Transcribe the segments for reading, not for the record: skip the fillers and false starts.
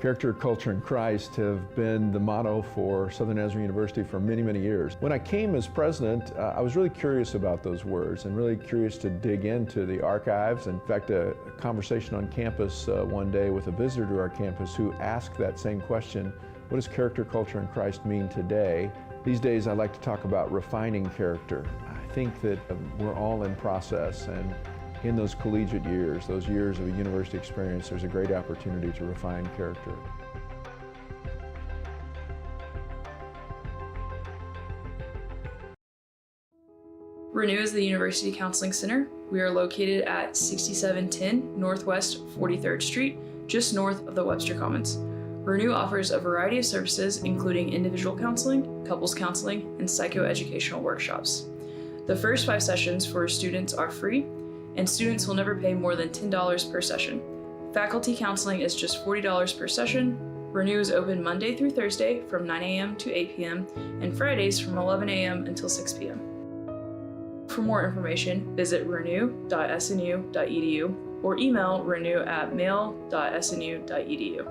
Character, culture, and Christ have been the motto for Southern Nazarene University for many, many years. When I came as president, I was really curious about those words and really curious to dig into the archives. In fact, a conversation on campus one day with a visitor to our campus who asked that same question: what does character, culture, and Christ mean today? These days I like to talk about refining character. I think that we're all in process, and in those collegiate years, those years of a university experience, there's a great opportunity to refine character. Renew is the University Counseling Center. We are located at 6710 Northwest 43rd Street, just north of the Webster Commons. Renew offers a variety of services, including individual counseling, couples counseling, and psychoeducational workshops. The first 5 sessions for students are free, and students will never pay more than $10 per session. Faculty counseling is just $40 per session. Renew is open Monday through Thursday from 9 a.m. to 8 p.m. and Fridays from 11 a.m. until 6 p.m. For more information, visit renew.snu.edu or email renew@mail.snu.edu.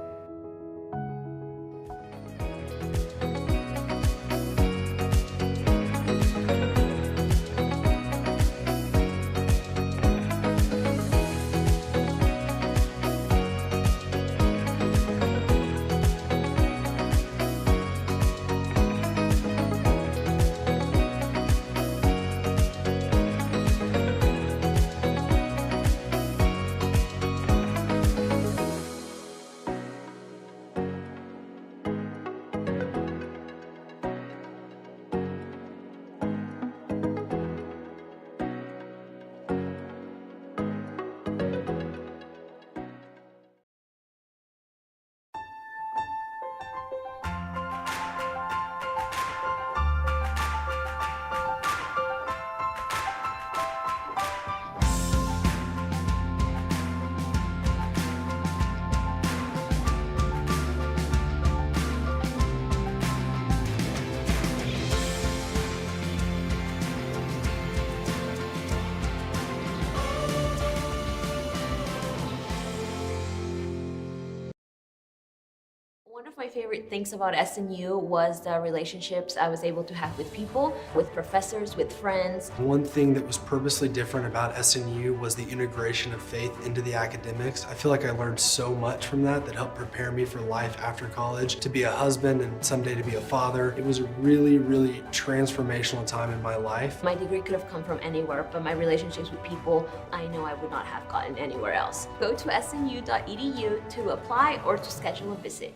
One of my favorite things about SNU was the relationships I was able to have with people, with professors, with friends. One thing that was purposely different about SNU was the integration of faith into the academics. I feel like I learned so much from that helped prepare me for life after college, to be a husband and someday to be a father. It was a really, really transformational time in my life. My degree could have come from anywhere, but my relationships with people, I know I would not have gotten anywhere else. Go to snu.edu to apply or to schedule a visit.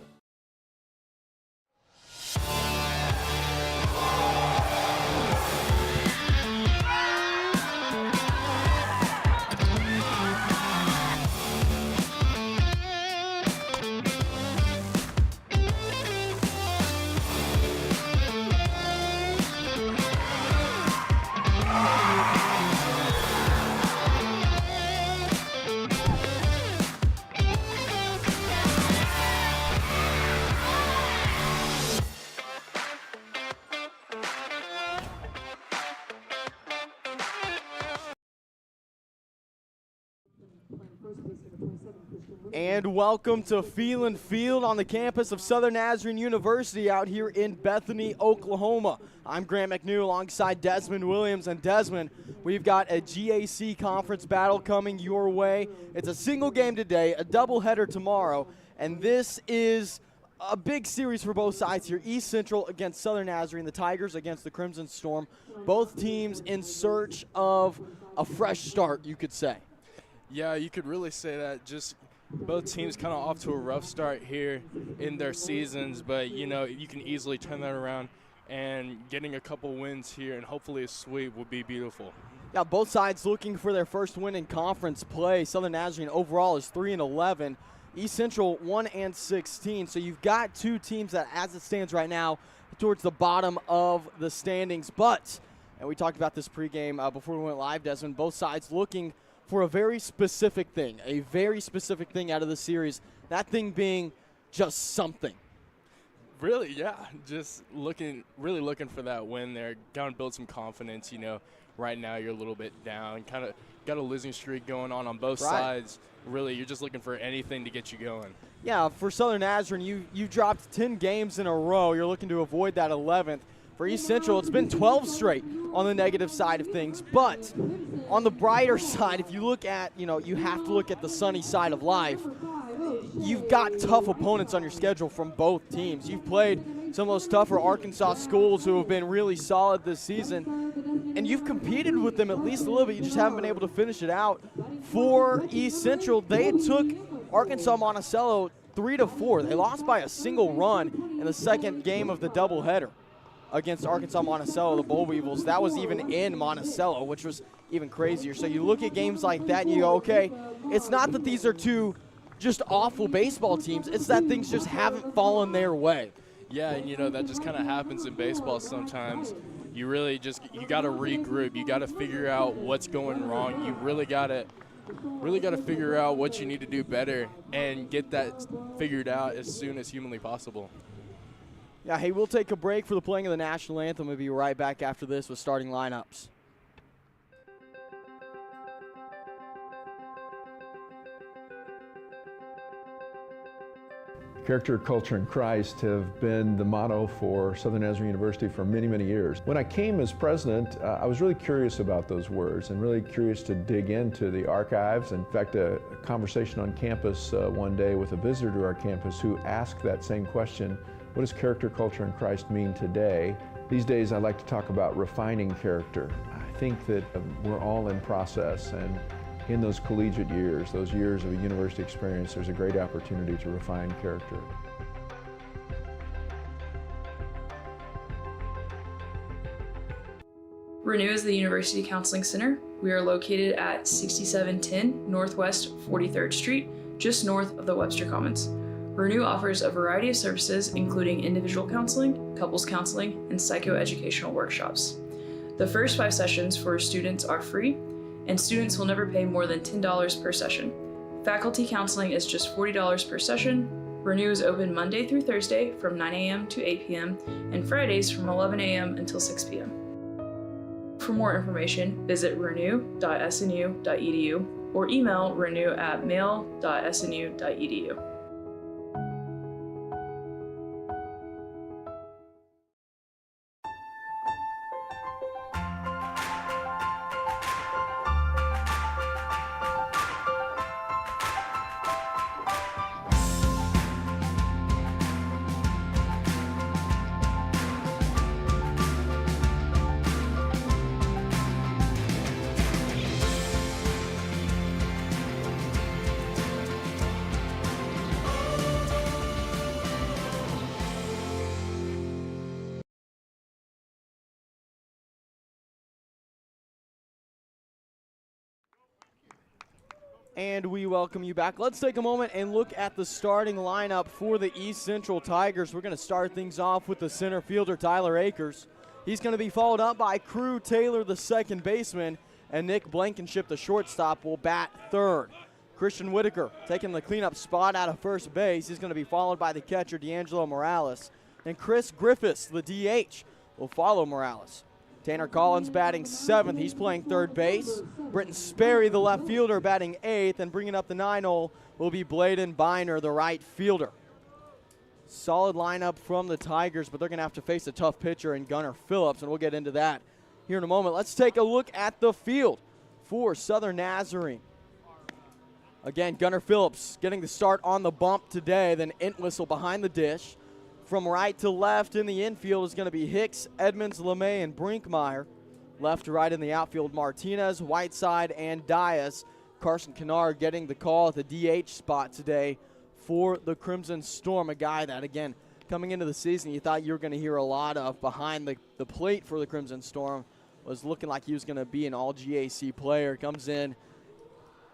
And welcome to Feelin' Field on the campus of Southern Nazarene University out here in Bethany, Oklahoma. I'm Grant McNew alongside Desmond Williams. And Desmond, we've got a GAC conference battle coming your way. It's a single game today, a doubleheader tomorrow, and this is a big series for both sides here. East Central against Southern Nazarene, the Tigers against the Crimson Storm. Both teams in search of a fresh start, you could say. Yeah, you could really say that. Just both teams kind of off to a rough start here in their seasons, but you know, you can easily turn that around, and getting a couple wins here and hopefully a sweep would be beautiful. Yeah, both sides looking for their first win in conference play. Southern Nazarene overall is 3-11. East Central 1-16. So you've got two teams that, as it stands right now, towards the bottom of the standings. But, and we talked about this pregame before we went live, Desmond, both sides looking for a very specific thing out of the series, that thing being just something. Really, yeah, just really looking for that win there, going to build some confidence, you know. right now you're a little bit down, kind of got a losing streak going on both Right. sides. Really, you're just looking for anything to get you going. Yeah, for Southern Nazarene, you dropped 10 games in a row. You're looking to avoid that 11th. For East Central, it's been 12 straight on the negative side of things. But on the brighter side, if you look at, you have to look at the sunny side of life. You've got tough opponents on your schedule from both teams. You've played some of those tougher Arkansas schools who have been really solid this season, and you've competed with them at least a little bit. You just haven't been able to finish it out. For East Central, they took Arkansas Monticello 3-4. They lost by a single run in the second game of the doubleheader against Arkansas Monticello, the Boll Weevils. That was even in Monticello, which was even crazier. So you look at games like that and you go, okay, it's not that these are two just awful baseball teams. It's that things just haven't fallen their way. Yeah, and that just kind of happens in baseball sometimes. You really you got to regroup. You got to figure out what's going wrong. You really got to figure out what you need to do better and get that figured out as soon as humanly possible. Yeah, hey, we'll take a break for the playing of the national anthem. We'll be right back after this with starting lineups. Character, culture, and Christ have been the motto for Southern Nazarene University for many, many years. When I came as president, I was really curious about those words and really curious to dig into the archives. In fact, a conversation on campus one day with a visitor to our campus who asked that same question: what does character, culture, and Christ mean today? These days I like to talk about refining character. I think that we're all in process, and in those collegiate years, those years of a university experience, there's a great opportunity to refine character. ReNU is the University Counseling Center. We are located at 6710 Northwest 43rd Street, just north of the Webster Commons. ReNU offers a variety of services, including individual counseling, couples counseling, and psychoeducational workshops. The first 5 sessions for students are free, and students will never pay more than $10 per session. Faculty counseling is just $40 per session. ReNU is open Monday through Thursday from 9 a.m. to 8 p.m. and Fridays from 11 a.m. until 6 p.m. For more information, visit renew.snu.edu or email renew@mail.snu.edu. And we welcome you back. Let's take a moment and look at the starting lineup for the East Central Tigers. We're going to start things off with the center fielder, Tyler Akers. He's going to be followed up by Crew Taylor, the second baseman, and Nick Blankenship, the shortstop, will bat third. Christian Whitaker taking the cleanup spot out of first base. He's going to be followed by the catcher, D'Angelo Morales. And Chris Griffiths, the DH, will follow Morales. Tanner Collins batting seventh. He's playing third base. Britton Sperry, the left fielder, batting eighth. And bringing up the 9-hole will be Bladen Biner, the right fielder. Solid lineup from the Tigers, but they're going to have to face a tough pitcher in Gunnar Phillips, and we'll get into that here in a moment. Let's take a look at the field for Southern Nazarene. Again, Gunnar Phillips getting the start on the bump today, then Entwistle behind the dish. From right to left in the infield is going to be Hicks, Edmonds, LeMay, and Brinkmeyer. Left to right in the outfield, Martinez, Whiteside, and Dias. Carson Kennard getting the call at the DH spot today for the Crimson Storm, a guy that, again, coming into the season, you thought you were going to hear a lot of behind the plate for the Crimson Storm. Was looking like he was going to be an all-GAC player. Comes in,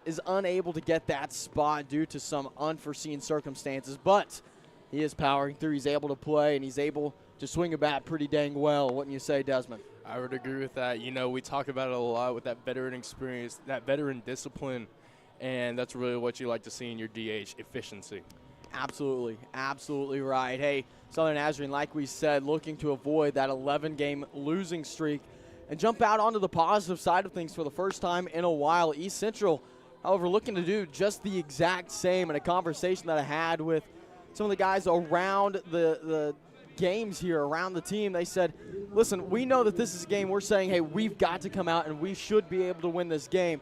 is unable to get that spot due to some unforeseen circumstances, but he is powering through. He's able to play, and he's able to swing a bat pretty dang well. Wouldn't you say, Desmond? I would agree with that. You know, we talk about it a lot with that veteran experience, that veteran discipline, and that's really what you like to see in your DH, efficiency. Absolutely, absolutely right. Hey, Southern Nazarene, like we said, looking to avoid that 11-game losing streak and jump out onto the positive side of things for the first time in a while. East Central, however, looking to do just the exact same. In a conversation that I had with some of the guys around the games here, around the team, they said, listen, we know that this is a game we're saying, hey, we've got to come out and we should be able to win this game.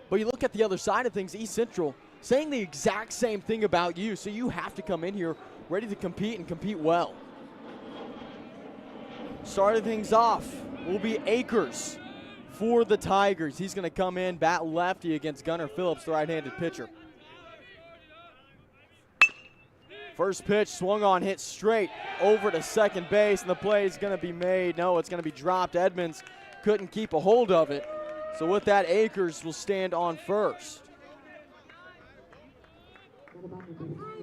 But you look at the other side of things, East Central saying the exact same thing about you, so you have to come in here ready to compete and compete well. Starting things off will be Akers for the Tigers. He's going to come in, bat lefty against Gunnar Phillips, the right-handed pitcher. First pitch swung on, hit straight over to second base, and the play is going to be made. No, it's going to be dropped. Edmonds couldn't keep a hold of it. So with that, Akers will stand on first.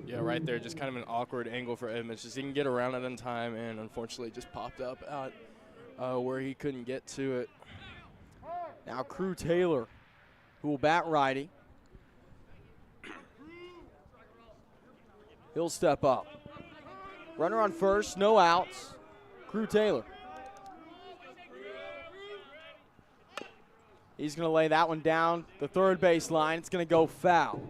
Yeah, right there, just kind of an awkward angle for Edmonds. Just he can get around it in time, and unfortunately just popped up out where he couldn't get to it. Now Crew Taylor, who will bat righty. He'll step up. Runner on first, no outs. Crew Taylor. He's going to lay that one down the third base line. It's going to go foul.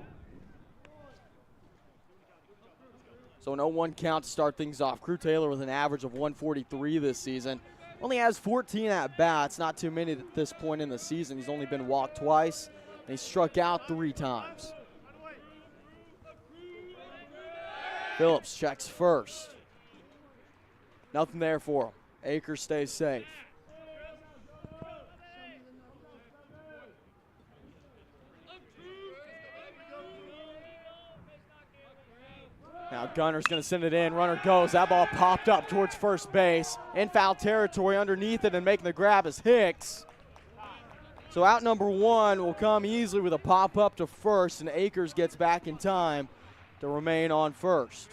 So an 0-1 count to start things off. Crew Taylor with an average of 143 this season. Only has 14 at-bats, not too many at this point in the season. He's only been walked twice, and he struck out 3 times. Phillips checks first. Nothing there for him. Akers stays safe. Now Gunner's going to send it in. Runner goes. That ball popped up towards first base. In foul territory underneath it, and making the grab is Hicks. So out number 1 will come easily with a pop up to first, and Akers gets back in time to remain on first.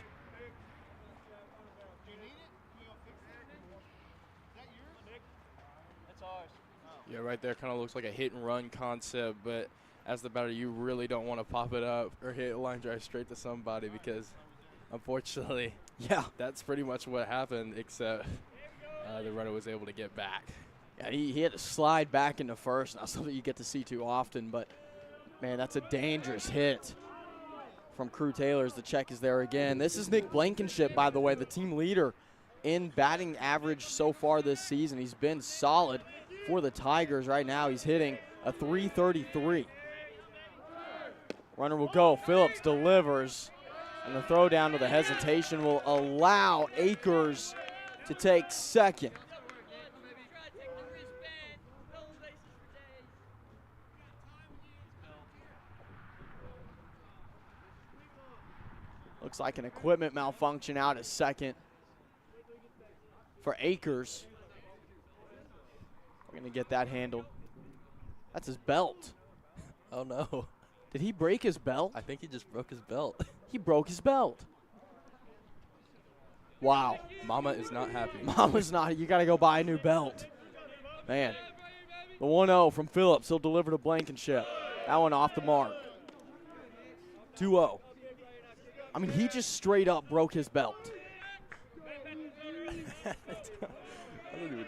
Yeah, right there kind of looks like a hit and run concept, but as the batter, you really don't want to pop it up or hit a line drive straight to somebody because unfortunately, yeah, that's pretty much what happened, except the runner was able to get back. Yeah, he had to slide back into first. Not something you get to see too often, but man, that's a dangerous hit from Crew Taylor as the check is there again. This is Nick Blankenship, by the way, the team leader in batting average so far this season. He's been solid for the Tigers right now. He's hitting a .333. Runner will go. Phillips delivers, and the throw down with a hesitation will allow Akers to take second. Looks like an equipment malfunction out at second for Akers. We're going to get that handled. That's his belt. Oh, no. Did he break his belt? I think he just broke his belt. He broke his belt. Wow. Mama is not happy. Mama's not. You got to go buy a new belt. Man. The 1-0 from Phillips. He'll deliver to Blankenship. That one off the mark. 2-0. I mean, he just straight up broke his belt. I don't even know.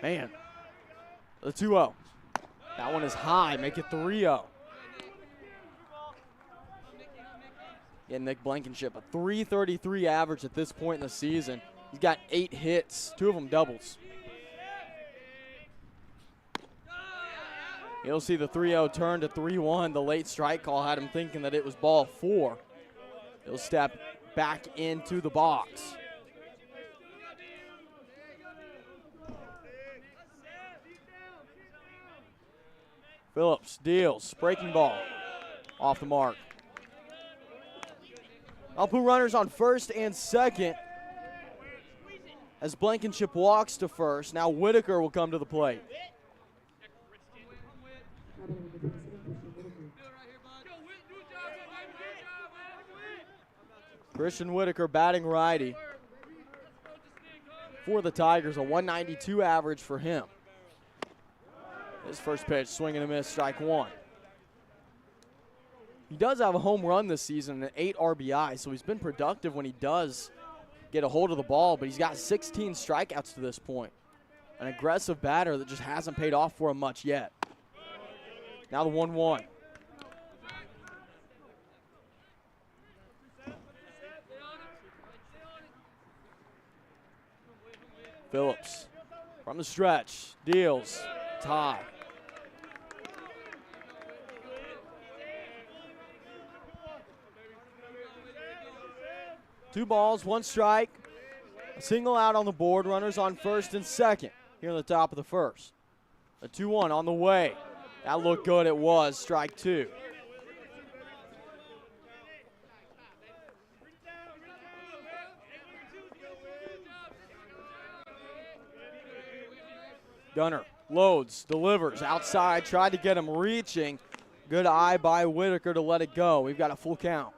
Man. The 2-0. That one is high. Make it 3-0. Yeah, Nick Blankenship, a .333 average at this point in the season. He's got 8 hits, 2 of them doubles. You'll see the 3-0 turn to 3-1. The late strike call had him thinking that it was ball 4. He'll step back into the box. Phillips deals, breaking ball, off the mark. Alpu runners on first and second as Blankenship walks to first. Now Whitaker will come to the plate. Christian Whitaker batting righty for the Tigers, a .192 average for him. His first pitch, swing and a miss, strike 1. He does have a home run this season and 8 RBI, so he's been productive when he does get a hold of the ball, but he's got 16 strikeouts to this point. An aggressive batter that just hasn't paid off for him much yet. Now the 1-1. Phillips from the stretch, deals, tie. Two balls, one strike. A single out on the board, runners on first and second here in the top of the first. A 2-1 on the way. That looked good, it was, strike two. Gunner loads, delivers, outside, tried to get him reaching. Good eye by Whitaker to let it go. We've got a full count.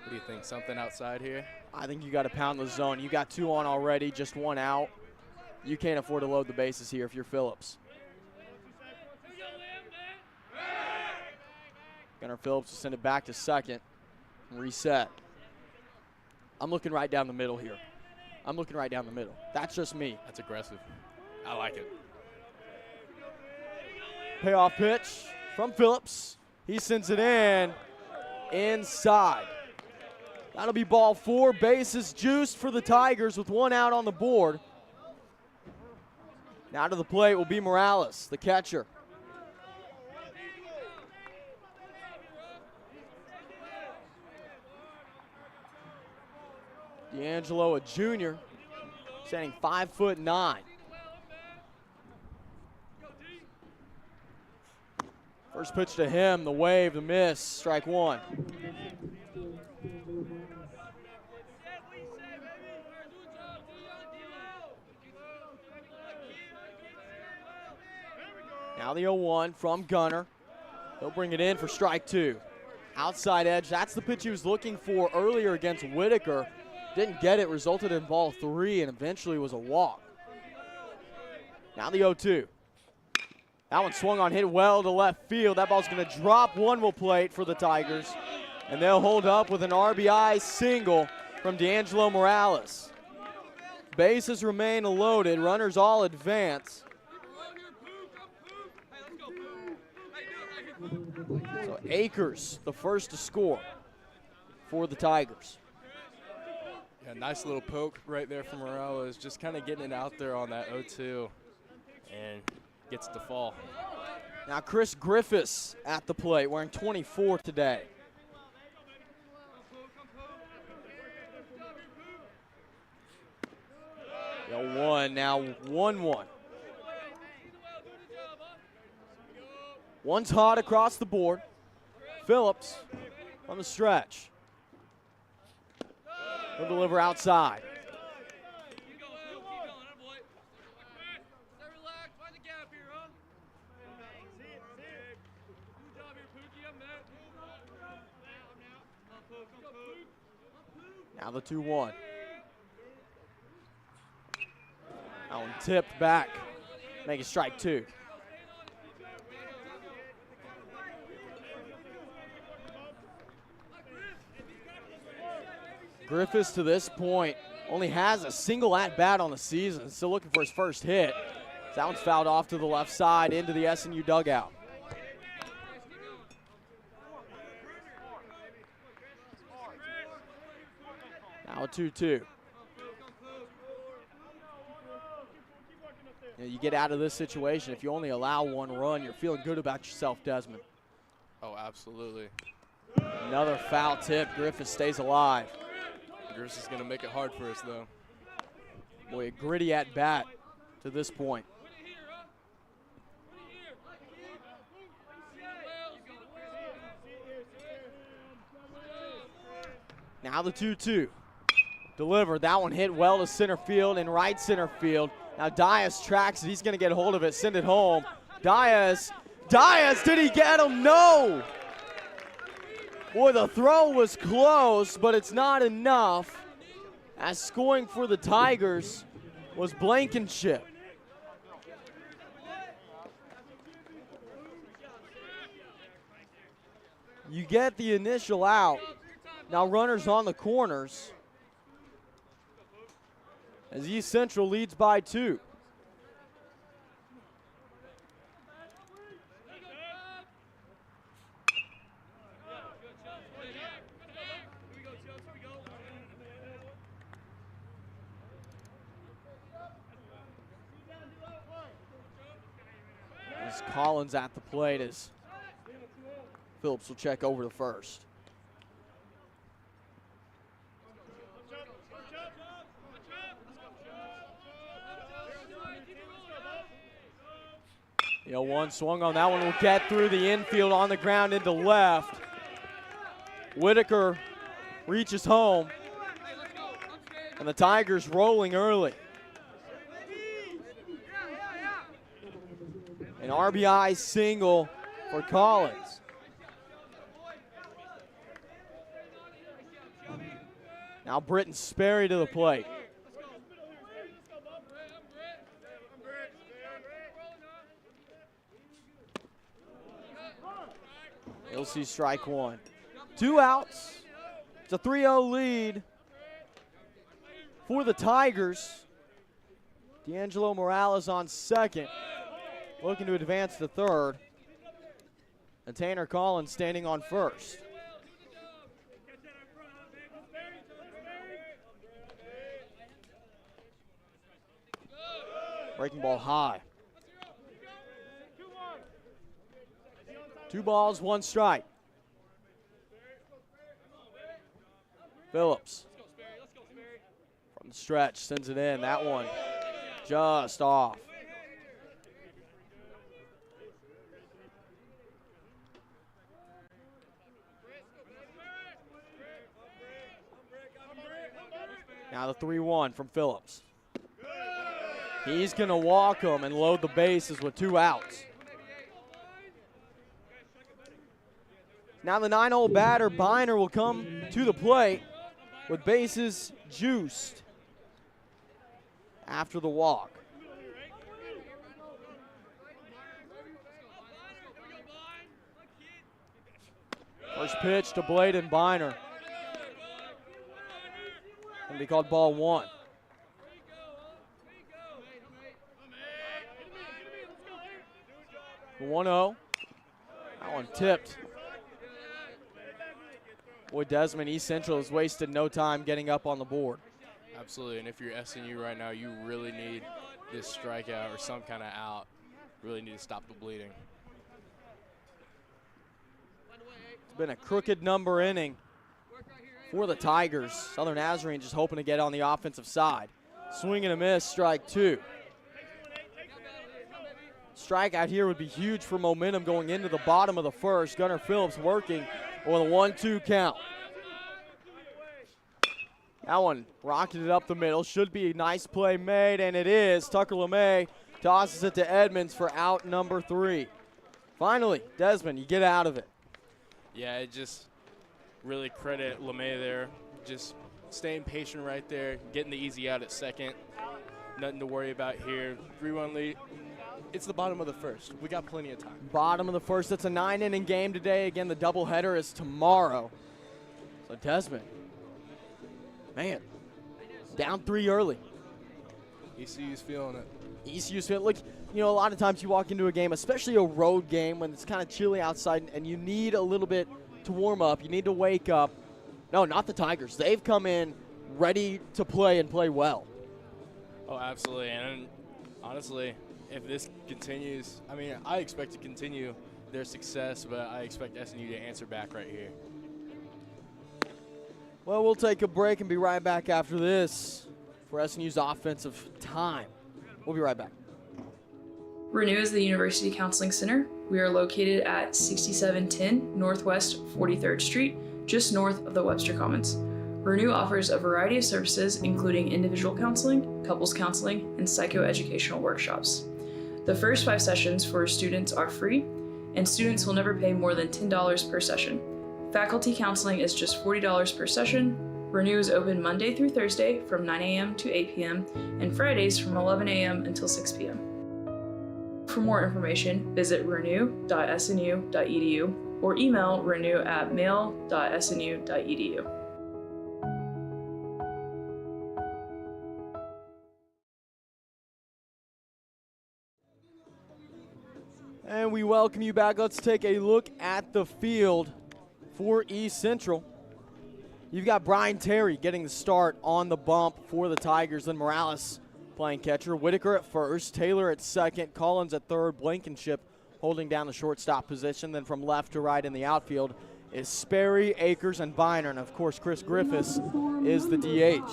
What do you think, something outside here? I think you got to pound the zone. You got two on already, just one out. You can't afford to load the bases here if you're Phillips. Gunner Phillips will send it back to second and reset. I'm looking right down the middle here. I'm looking right down the middle. That's just me. That's aggressive. I like it. Payoff pitch from Phillips. He sends it in inside. That'll be ball four. Bases juiced for the Tigers with one out on the board. Now to the plate will be Morales, the catcher. D'Angelo, a junior, standing 5'9". First pitch to him, the wave, the miss, strike one. Now the 0-1 from Gunner. He'll bring it in for strike two. Outside edge, that's the pitch he was looking for earlier against Whitaker. Didn't get it, resulted in ball three, and eventually was a walk. Now the 0-2. That one swung on, hit well to left field. That ball's going to drop. One will plate for the Tigers, and they'll hold up with an RBI single from D'Angelo Morales. Bases remain loaded. Runners all advance. So Akers, the first to score for the Tigers. Yeah, nice little poke right there from Morales, just kind of getting it out there on that 0-2 and gets it to fall. Now Chris Griffiths at the plate, wearing 24 today. The 0-1, now 1-1. One's hot across the board. Phillips on the stretch. He'll deliver outside. Now the 2-1. That one tipped back. Make it strike two. Griffiths to this point only has a single at-bat on the season. Still looking for his first hit. That one's fouled off to the left side into the SNU dugout. Now a 2-2. You get out of this situation, if you only allow one run, you're feeling good about yourself, Desmond. Oh, absolutely. Another foul tip. Griffiths stays alive. Griffiths is going to make it hard for us, though. Boy, a gritty at bat to this point. Now the 2-2. Delivered. That one hit well to center field and right center field. Now Diaz tracks it. He's going to get a hold of it, send it home. Diaz, did he get him? No! Boy, the throw was close, but it's not enough. As scoring for the Tigers was Blankenship. You get the initial out, Now runners on the corners as East Central leads by 2. As Collins at the plate as Phillips will check over to first. The 0-1 swung on that one, will get through the infield on the ground into left. Whitaker reaches home, and the Tigers rolling early. An RBI single for Collins. Now Britton Sperry to the plate. You'll see strike 1. 2 outs. It's a 3-0 lead for the Tigers. D'Angelo Morales on second, looking to advance to third. And Tanner Collins standing on first. Breaking ball high. 2 balls, 1 strike. Phillips from the stretch sends it in. That one just off. Now the 3-1 from Phillips. He's going to walk him and load the bases with 2 outs. Now the 9-hole batter, Biner, will come to the plate with bases juiced after the walk. First pitch to Bladen Biner. Going to be called ball 1. The 1-0. That one tipped. Boy, Desmond, East Central has wasted no time getting up on the board. Absolutely, and if you're SNU right now, you really need this strikeout or some kind of out. Really need to stop the bleeding. It's been a crooked number inning for the Tigers. Southern Nazarene just hoping to get on the offensive side. Swing and a miss, strike 2. Strikeout here would be huge for momentum going into the bottom of the first. Gunnar Phillips working with a 1-2 count. That one rocketed up the middle. Should be a nice play made, and it is. Tucker LeMay tosses it to Edmonds for out number 3. Finally, Desmond, you get out of it. Yeah, it just really credit LeMay there. Just staying patient right there, getting the easy out at second. Nothing to worry about here. 3-1 lead. It's the bottom of the first. We got plenty of time. Bottom of the first. It's a 9-inning game today. Again, the doubleheader is tomorrow. So Desmond, man, down 3 early. ECU's feeling it. ECU's feeling. Look, you know, a lot of times you walk into a game, especially a road game when it's kind of chilly outside, and you need a little bit to warm up. You need to wake up. No, not the Tigers. They've come in ready to play and play well. Oh, absolutely. And honestly, if this continues, I mean, I expect to continue their success, but I expect SNU to answer back right here. Well, we'll take a break and be right back after this for SNU's offensive time. We'll be right back. Renew is the University Counseling Center. We are located at 6710 Northwest 43rd Street, just north of the Webster Commons. Renew offers a variety of services, including individual counseling, couples counseling, and psychoeducational workshops. The first 5 sessions for students are free, and students will never pay more than $10 per session. Faculty counseling is just $40 per session. Renew is open Monday through Thursday from 9 a.m. to 8 p.m. and Fridays from 11 a.m. until 6 p.m. For more information, visit renew.snu.edu or email renew@mail.snu.edu. And we welcome you back. Let's take a look at the field for East Central. You've got Brian Terry getting the start on the bump for the Tigers. Then Morales playing catcher. Whitaker at first, Taylor at second, Collins at third, Blankenship holding down the shortstop position. Then from left to right in the outfield is Sperry, Akers, and Biner. And of course, Chris Griffiths is the DH.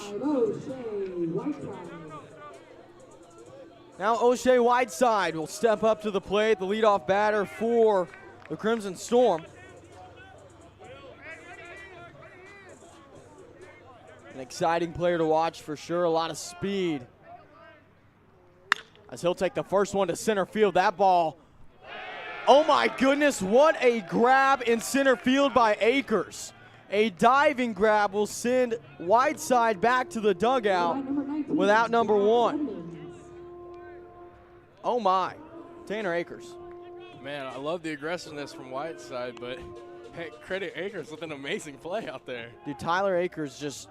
Now O'Shea Whiteside will step up to the plate, the leadoff batter for the Crimson Storm. An exciting player to watch for sure, a lot of speed. As he'll take the first one to center field, that ball, oh my goodness, what a grab in center field by Akers. A diving grab will send Whiteside back to the dugout without number 1. Oh my, Tanner Akers. Man, I love the aggressiveness from Whiteside, but hey, credit Akers with an amazing play out there. Dude, Tyler Akers just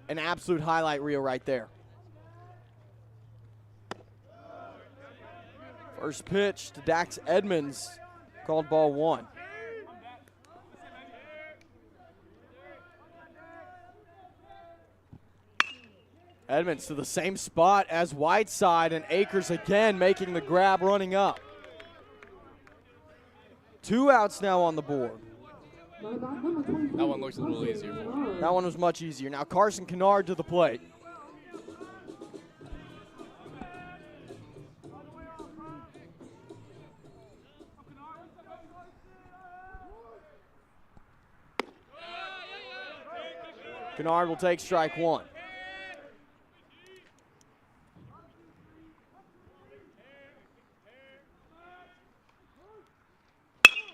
an absolute highlight reel right there. First pitch to Dax Edmonds, called ball 1. Edmonds to the same spot as Whiteside, and Akers again making the grab, running up. 2 outs now on the board. That one looks a little easier for him. That one was much easier. Now Carson Kennard to the plate. Kennard will take strike 1.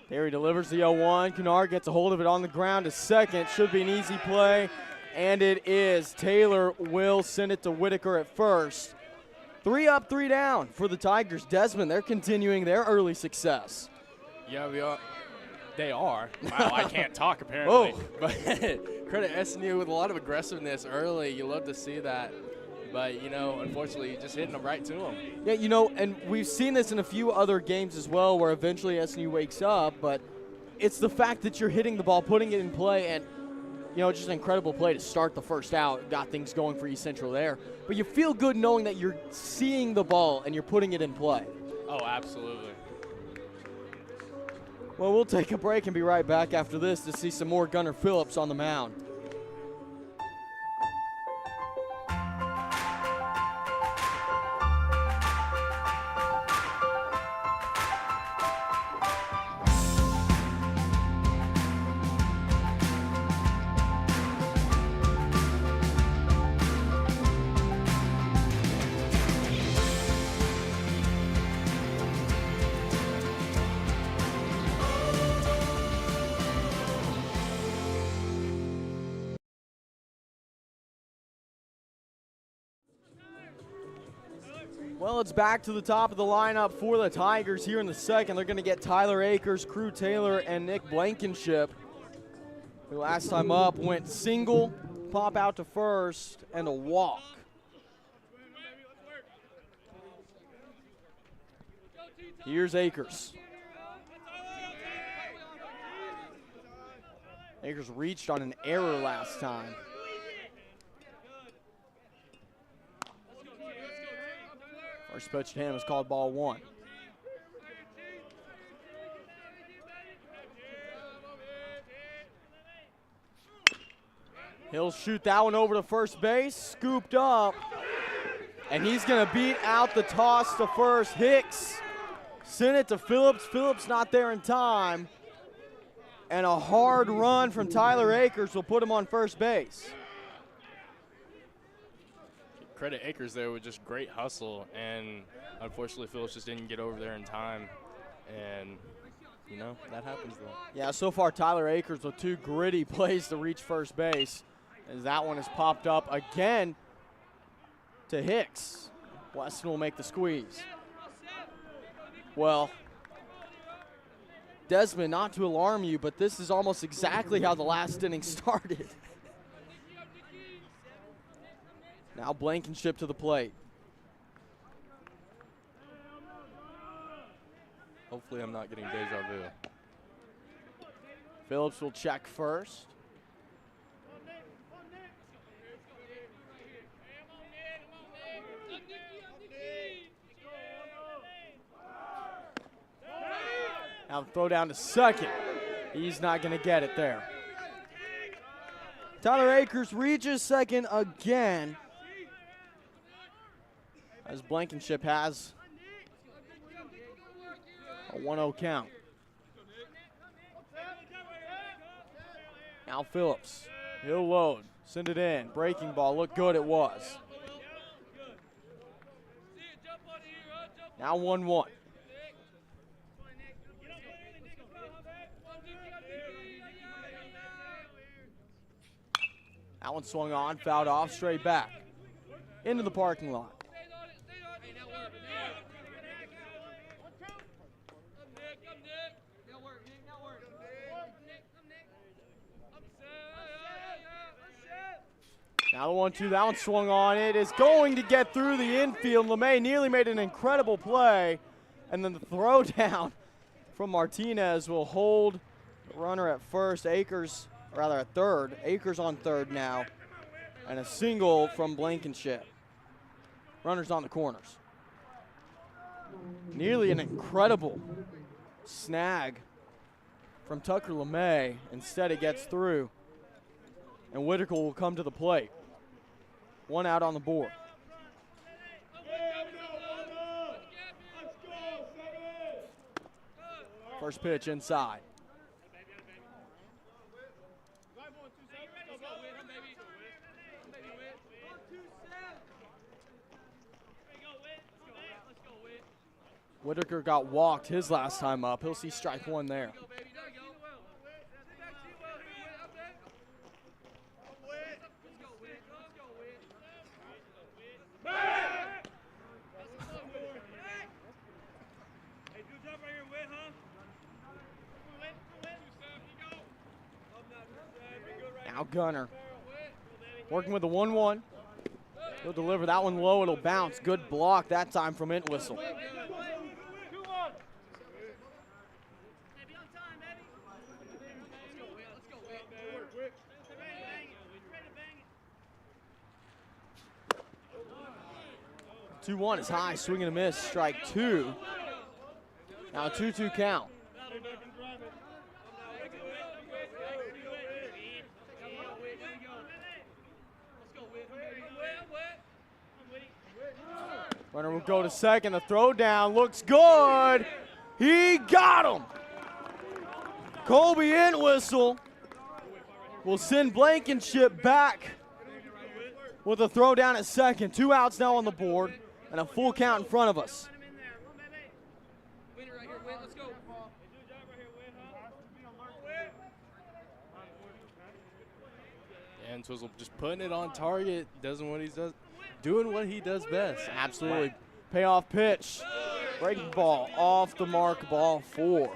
Terry delivers the 0-1. Kennard gets a hold of it on the ground to second. Should be an easy play, and it is. Taylor will send it to Whitaker at first. 3 up, 3 down for the Tigers. Desmond, they're continuing their early success. Yeah, they are. Wow, I can't talk apparently. Whoa. But credit SNU with a lot of aggressiveness early. You love to see that. But, you know, unfortunately, just hitting them right to them. Yeah, you know, and we've seen this in a few other games as well where eventually SNU wakes up, but it's the fact that you're hitting the ball, putting it in play, and, you know, just an incredible play to start the first out. Got things going for East Central there. But you feel good knowing that you're seeing the ball and you're putting it in play. Oh, absolutely. Well, we'll take a break and be right back after this to see some more Gunnar Phillips on the mound. Well, it's back to the top of the lineup for the Tigers here in the second. They're going to get Tyler Akers, Crew Taylor, and Nick Blankenship, who last time up went single, pop out to first, and a walk. Here's Akers. Akers reached on an error last time. First pitch to him is called ball 1. He'll shoot that one over to first base, scooped up, and he's going to beat out the toss to first. Hicks sent it to Phillips. Phillips not there in time, and a hard run from Tyler Akers will put him on first base. Credit Akers there with just great hustle, and unfortunately Phillips just didn't get over there in time, and you know, that happens though. Yeah, so far Tyler Akers with 2 gritty plays to reach first base, as that one has popped up again to Hicks. Weston will make the squeeze. Well, Desmond, not to alarm you, but this is almost exactly how the last inning started. Now Blankenship to the plate. Hopefully I'm not getting deja vu. Phillips will check first. Now the throw down to second. He's not going to get it there. Tyler Akers reaches second again, as Blankenship has a 1-0 count. Now Phillips, he'll load, send it in, breaking ball, look good, it was. Now 1-1. That one swung on, fouled off, straight back into the parking lot. Now the 1-2, that one swung on. It is going to get through the infield. LeMay nearly made an incredible play. And then the throw down from Martinez will hold the runner at first. Akers, or rather at third. Akers on third now. And a single from Blankenship. Runners on the corners. Nearly an incredible snag from Tucker LeMay. Instead it gets through. And Whitaker will come to the plate. One out on the board. First pitch inside. Whitaker got walked his last time up. He'll see strike one there. Now Gunner working with the 1-1. He'll deliver that one low. It'll bounce. Good block that time from Entwistle. Two-1 is high. Swing and a miss. Strike two. Now a 2-2 count. Runner will go to second. The throw down looks good. He got him. Colby Entwistle will send Blankenship back with a throw down at second. 2 outs now on the board and a full count in front of us. And Twizzle just putting it on target, doing what he does best. Absolutely. Payoff pitch. Breaking ball off the mark, ball 4.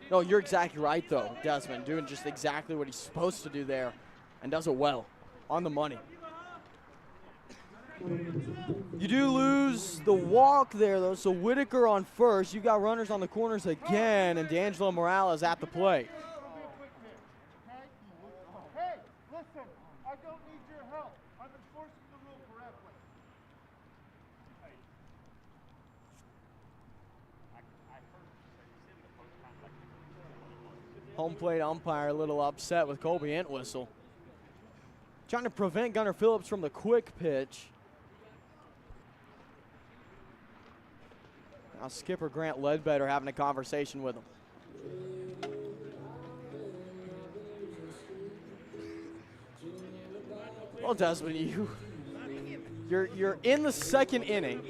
No, you're exactly right, though, Desmond. Doing just exactly what he's supposed to do there and does it well. On the money. You do lose the walk there, though, so Whitaker on first. You've got runners on the corners again, and D'Angelo Morales at the plate. Hey, listen, I don't need your help. I'm enforcing the rule correctly. Home plate umpire a little upset with Colby Entwistle. Trying to prevent Gunnar Phillips from the quick pitch. Now skipper Grant Ledbetter having a conversation with him. Well, Desmond, you're in the second inning,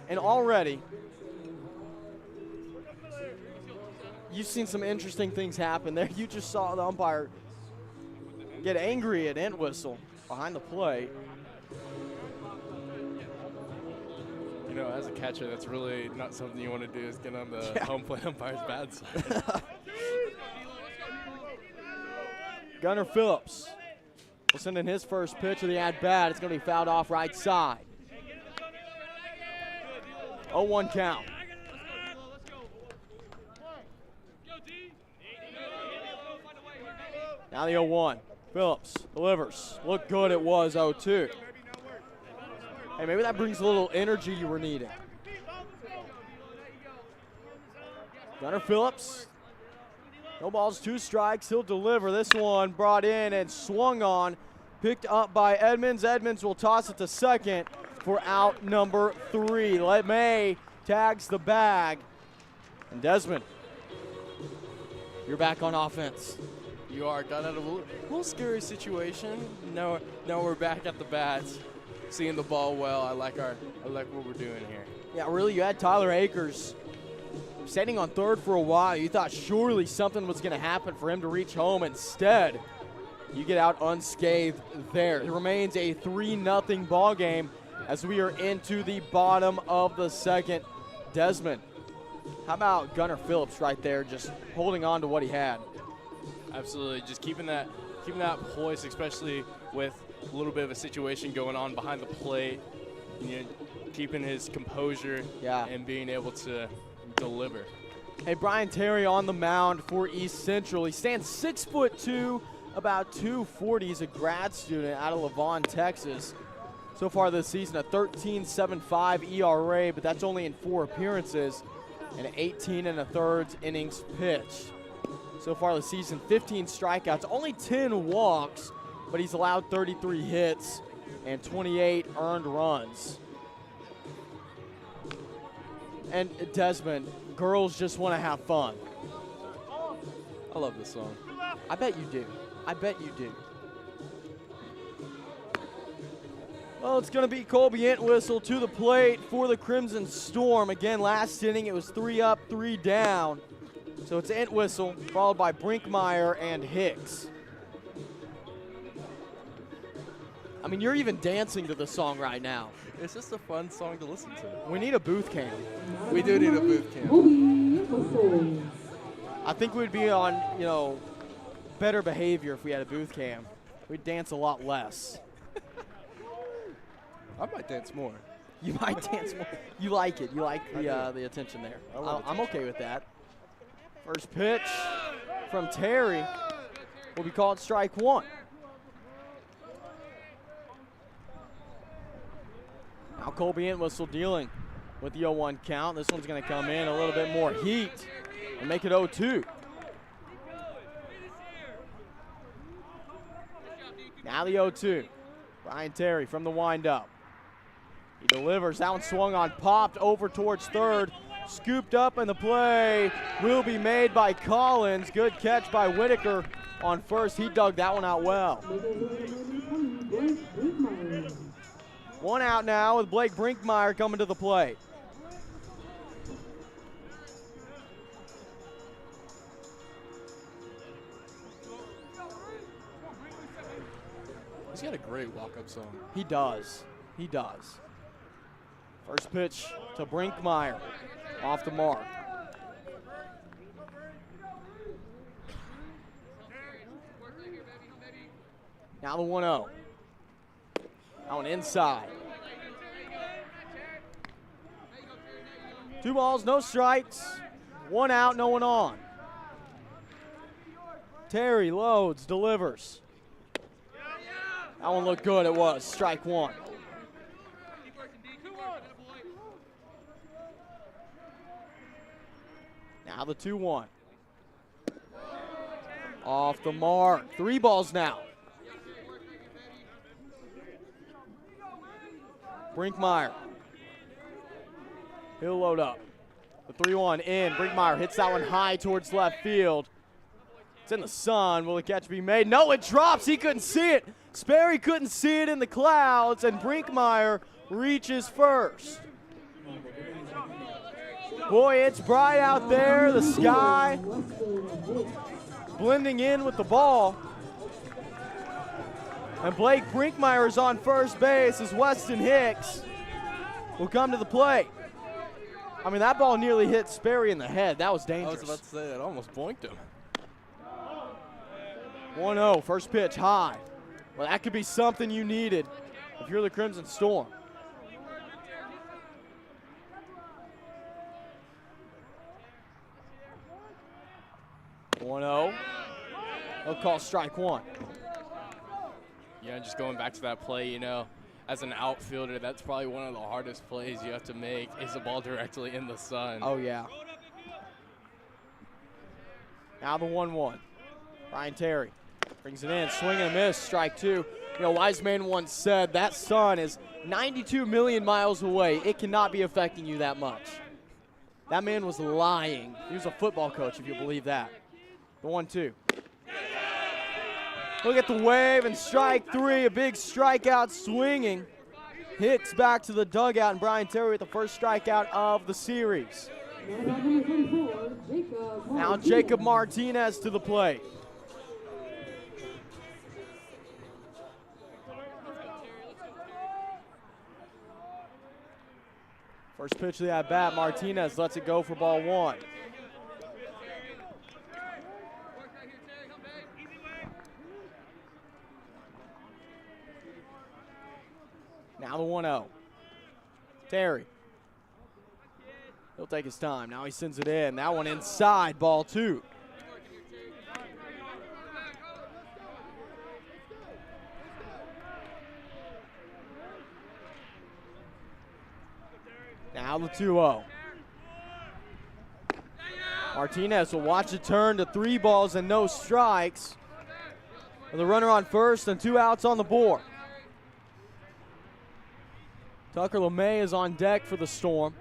and already you've seen some interesting things happen there. You just saw the umpire get angry at Entwistle behind the plate. You know, as a catcher, that's really not something you want to do, is get on the home plate umpire's bad side. Gunnar Phillips will send in his first pitch of the at-bat. It's going to be fouled off right side. 0-1 count. Now the 0-1. Phillips delivers. Look good, it was 0-2. Hey, maybe that brings a little energy you were needing. Gunnar Phillips. No balls, 2 strikes. He'll deliver. This one brought in and swung on. Picked up by Edmonds. Edmonds will toss it to second for out number 3. May tags the bag. And Desmond, you're back on offense. You are. Got out of a little scary situation. Now we're back at the bats, seeing the ball well. I like what we're doing here. Yeah, really, you had Tyler Akers standing on third for a while. You thought surely something was going to happen for him to reach home. Instead, you get out unscathed there. It remains a 3-0 ball game as we are into the bottom of the second. Desmond, how about Gunnar Phillips right there, just holding on to what he had? Absolutely, just keeping that poise, especially with a little bit of a situation going on behind the plate. You know, keeping his composure and being able to deliver. Hey, Brian Terry on the mound for East Central. He stands 6'2", about 240. He's a grad student out of Lavon, Texas. So far this season, a 13.75 ERA, but that's only in 4 appearances and 18 1/3 innings pitched. So far this season, 15 strikeouts, only 10 walks, but he's allowed 33 hits and 28 earned runs. And Desmond, girls just want to have fun. I love this song. I bet you do. I bet you do. Well, it's going to be Colby Entwistle to the plate for the Crimson Storm. Again, last inning it was 3 up, 3 down. So it's Entwistle, followed by Brinkmeyer and Hicks. I mean, you're even dancing to the song right now. It's just a fun song to listen to. We need a booth cam. We do need a booth cam. I think we'd be on, better behavior if we had a booth cam. We'd dance a lot less. I might dance more. You might dance more. You like it. You like the attention there. I'm okay with that. First pitch from Terry will be called strike 1. Now Colby Entwistle dealing with the 0-1 count. This one's going to come in a little bit more heat and make it 0-2. Now the 0-2. Brian Terry from the windup. He delivers. That one swung on, popped over towards third. Scooped up, and the play will be made by Collins. Good catch by Whitaker on first. He dug that one out well. 1 out now with Blake Brinkmeyer coming to the plate. He's got a great walk-up song. He does. He does. First pitch to Brinkmeyer. Off the mark. Now the 1-0. That one inside. 2 balls, no strikes. 1 out, no one on. Terry loads, delivers. That one looked good, it was. Strike 1. Now the 2-1. Off the mark. 3 balls now. Brinkmeyer. He'll load up. The 3-1 in. Brinkmeyer hits that one high towards left field. It's in the sun. Will the catch be made? No, it drops. He couldn't see it. Sperry couldn't see it in the clouds, and Brinkmeyer reaches first. Boy, it's bright out there. The sky blending in with the ball. And Blake Brinkmeyer is on first base as Weston Hicks will come to the plate. I mean, that ball nearly hit Sperry in the head. That was dangerous. I was about to say, it almost boinked him. 1-0, first pitch high. Well, that could be something you needed if you're the Crimson Storm. They'll call strike one. Yeah, just going back to that play, you know, as an outfielder, that's probably one of the hardest plays you have to make is the ball directly in the sun. Oh, yeah. Now the 1-1. Brian Terry brings it in, swing and a miss, strike two. You know, wise man once said that sun is 92 million miles away. It cannot be affecting you that much. That man was lying. He was a football coach, if you believe that. The 1-2. Look at the wave and strike three, a big strikeout swinging. Hits back to the dugout, and Brian Terry with the first strikeout of the series. Now Jacob Martinez to the plate. First pitch of the at-bat, Martinez lets it go for ball one. Now the 1-0. Terry. He'll take his time. Now he sends it in. That one inside, ball two. Now the 2-0. Martinez will watch it turn to 3 balls and no strikes. With a runner on first and 2 outs on the board. Tucker LeMay is on deck for the Storm.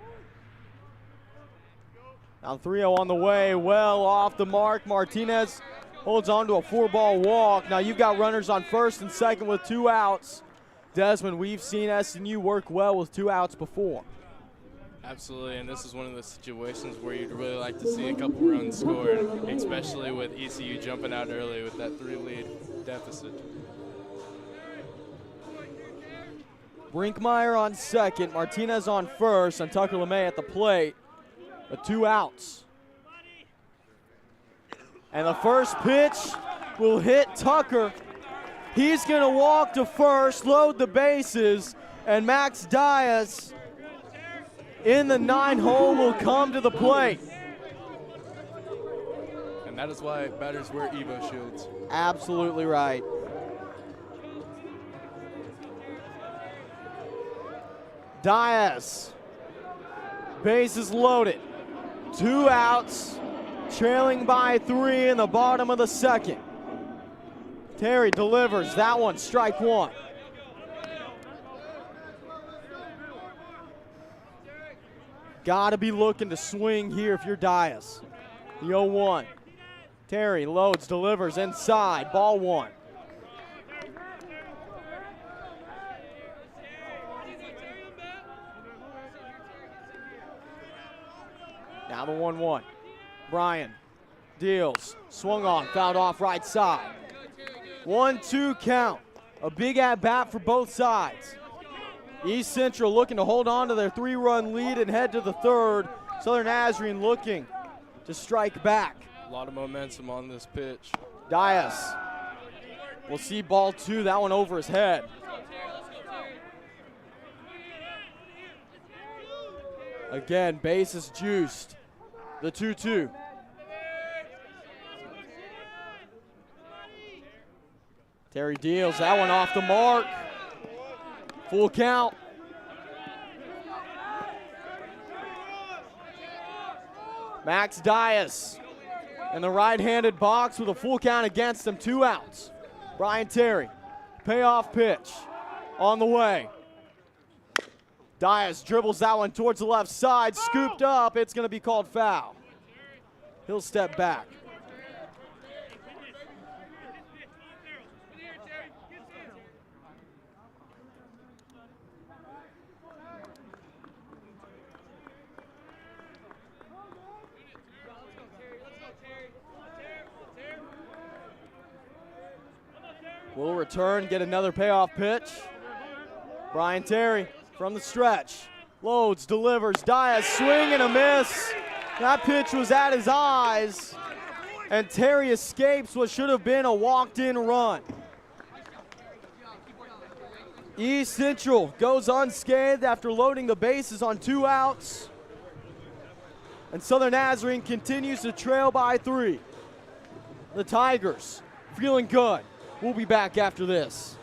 Now 3-0 on the way, well off the mark. Martinez holds on to a 4-ball walk. Now you've got runners on first and second with 2 outs. Desmond, we've seen SNU work well with 2 outs before. Absolutely, and this is one of the situations where you'd really like to see a couple runs scored, especially with ECU jumping out early with that 3-lead deficit. Brinkmeyer on second, Martinez on first, and Tucker LeMay at the plate with 2 outs. And the first pitch will hit Tucker. He's going to walk to first, load the bases, and Max Diaz in the 9-hole will come to the plate. And that is why batters wear Evo shields. Absolutely right. Diaz, bases loaded, 2 outs, trailing by 3 in the bottom of the second. Terry delivers that one, strike one. Gotta be looking to swing here if you're Diaz. The 0-1. Terry loads, delivers inside, ball one. Now the 1-1. Bryan deals, swung on, fouled off right side. 1-2 count. A big at-bat for both sides. East Central looking to hold on to their 3-run lead and head to the third. Southern Nazarene looking to strike back. A lot of momentum on this pitch. Diaz will see ball 2, that one over his head. Again, bases juiced. The 2-2. Terry deals that one off the mark. Full count. Max Diaz in the right-handed box with a full count against him, 2 outs. Brian Terry, payoff pitch on the way. Diaz dribbles that one towards the left side, scooped up. It's going to be called foul. He'll step back. We'll return, get another payoff pitch. Brian Terry from the stretch. Loads, delivers, Diaz, swing and a miss. That pitch was at his eyes, and Terry escapes what should have been a walked-in run. East Central goes unscathed after loading the bases on 2 outs. And Southern Nazarene continues to trail by 3. The Tigers feeling good. We'll be back after this.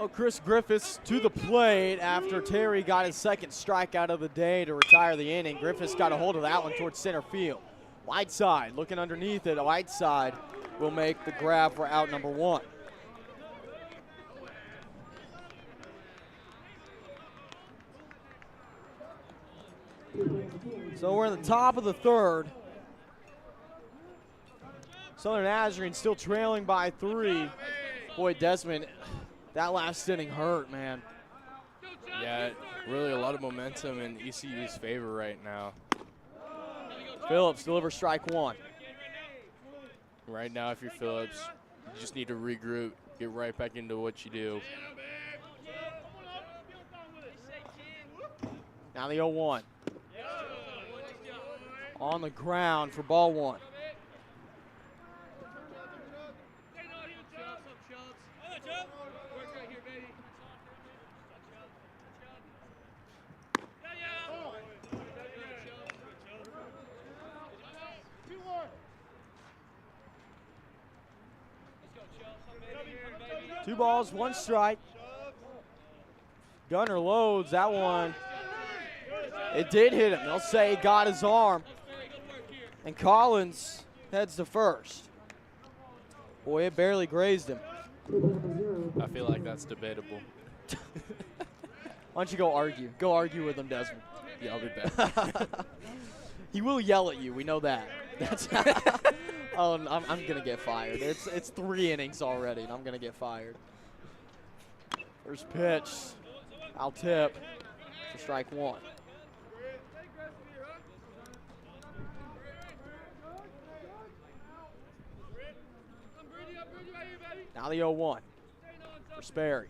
Well, Chris Griffiths to the plate after Terry got his second strikeout of the day to retire the inning. Griffiths got a hold of that one towards center field. Whiteside looking underneath it. Whiteside will make the grab for out number 1. So we're in the top of the third. Southern Nazarene still trailing by 3. Boy, Desmond, that last inning hurt, man. Yeah, really a lot of momentum in ECU's favor right now. Phillips delivers strike 1. Right now, if you're Phillips, you just need to regroup, get right back into what you do. Now the 0-1. On the ground for ball 1. Two balls, 1 strike. Gunner loads that one. It did hit him. They'll say he got his arm. And Collins heads to first. Boy, it barely grazed him. I feel like that's debatable. Why don't you go argue? Go argue with him, Desmond. Yeah, I'll be back. He will yell at you. We know that. That's oh, I'm going to get fired. It's 3 innings already, and I'm going to get fired. First pitch. I'll tip for strike 1. Now the 0-1 for Sperry.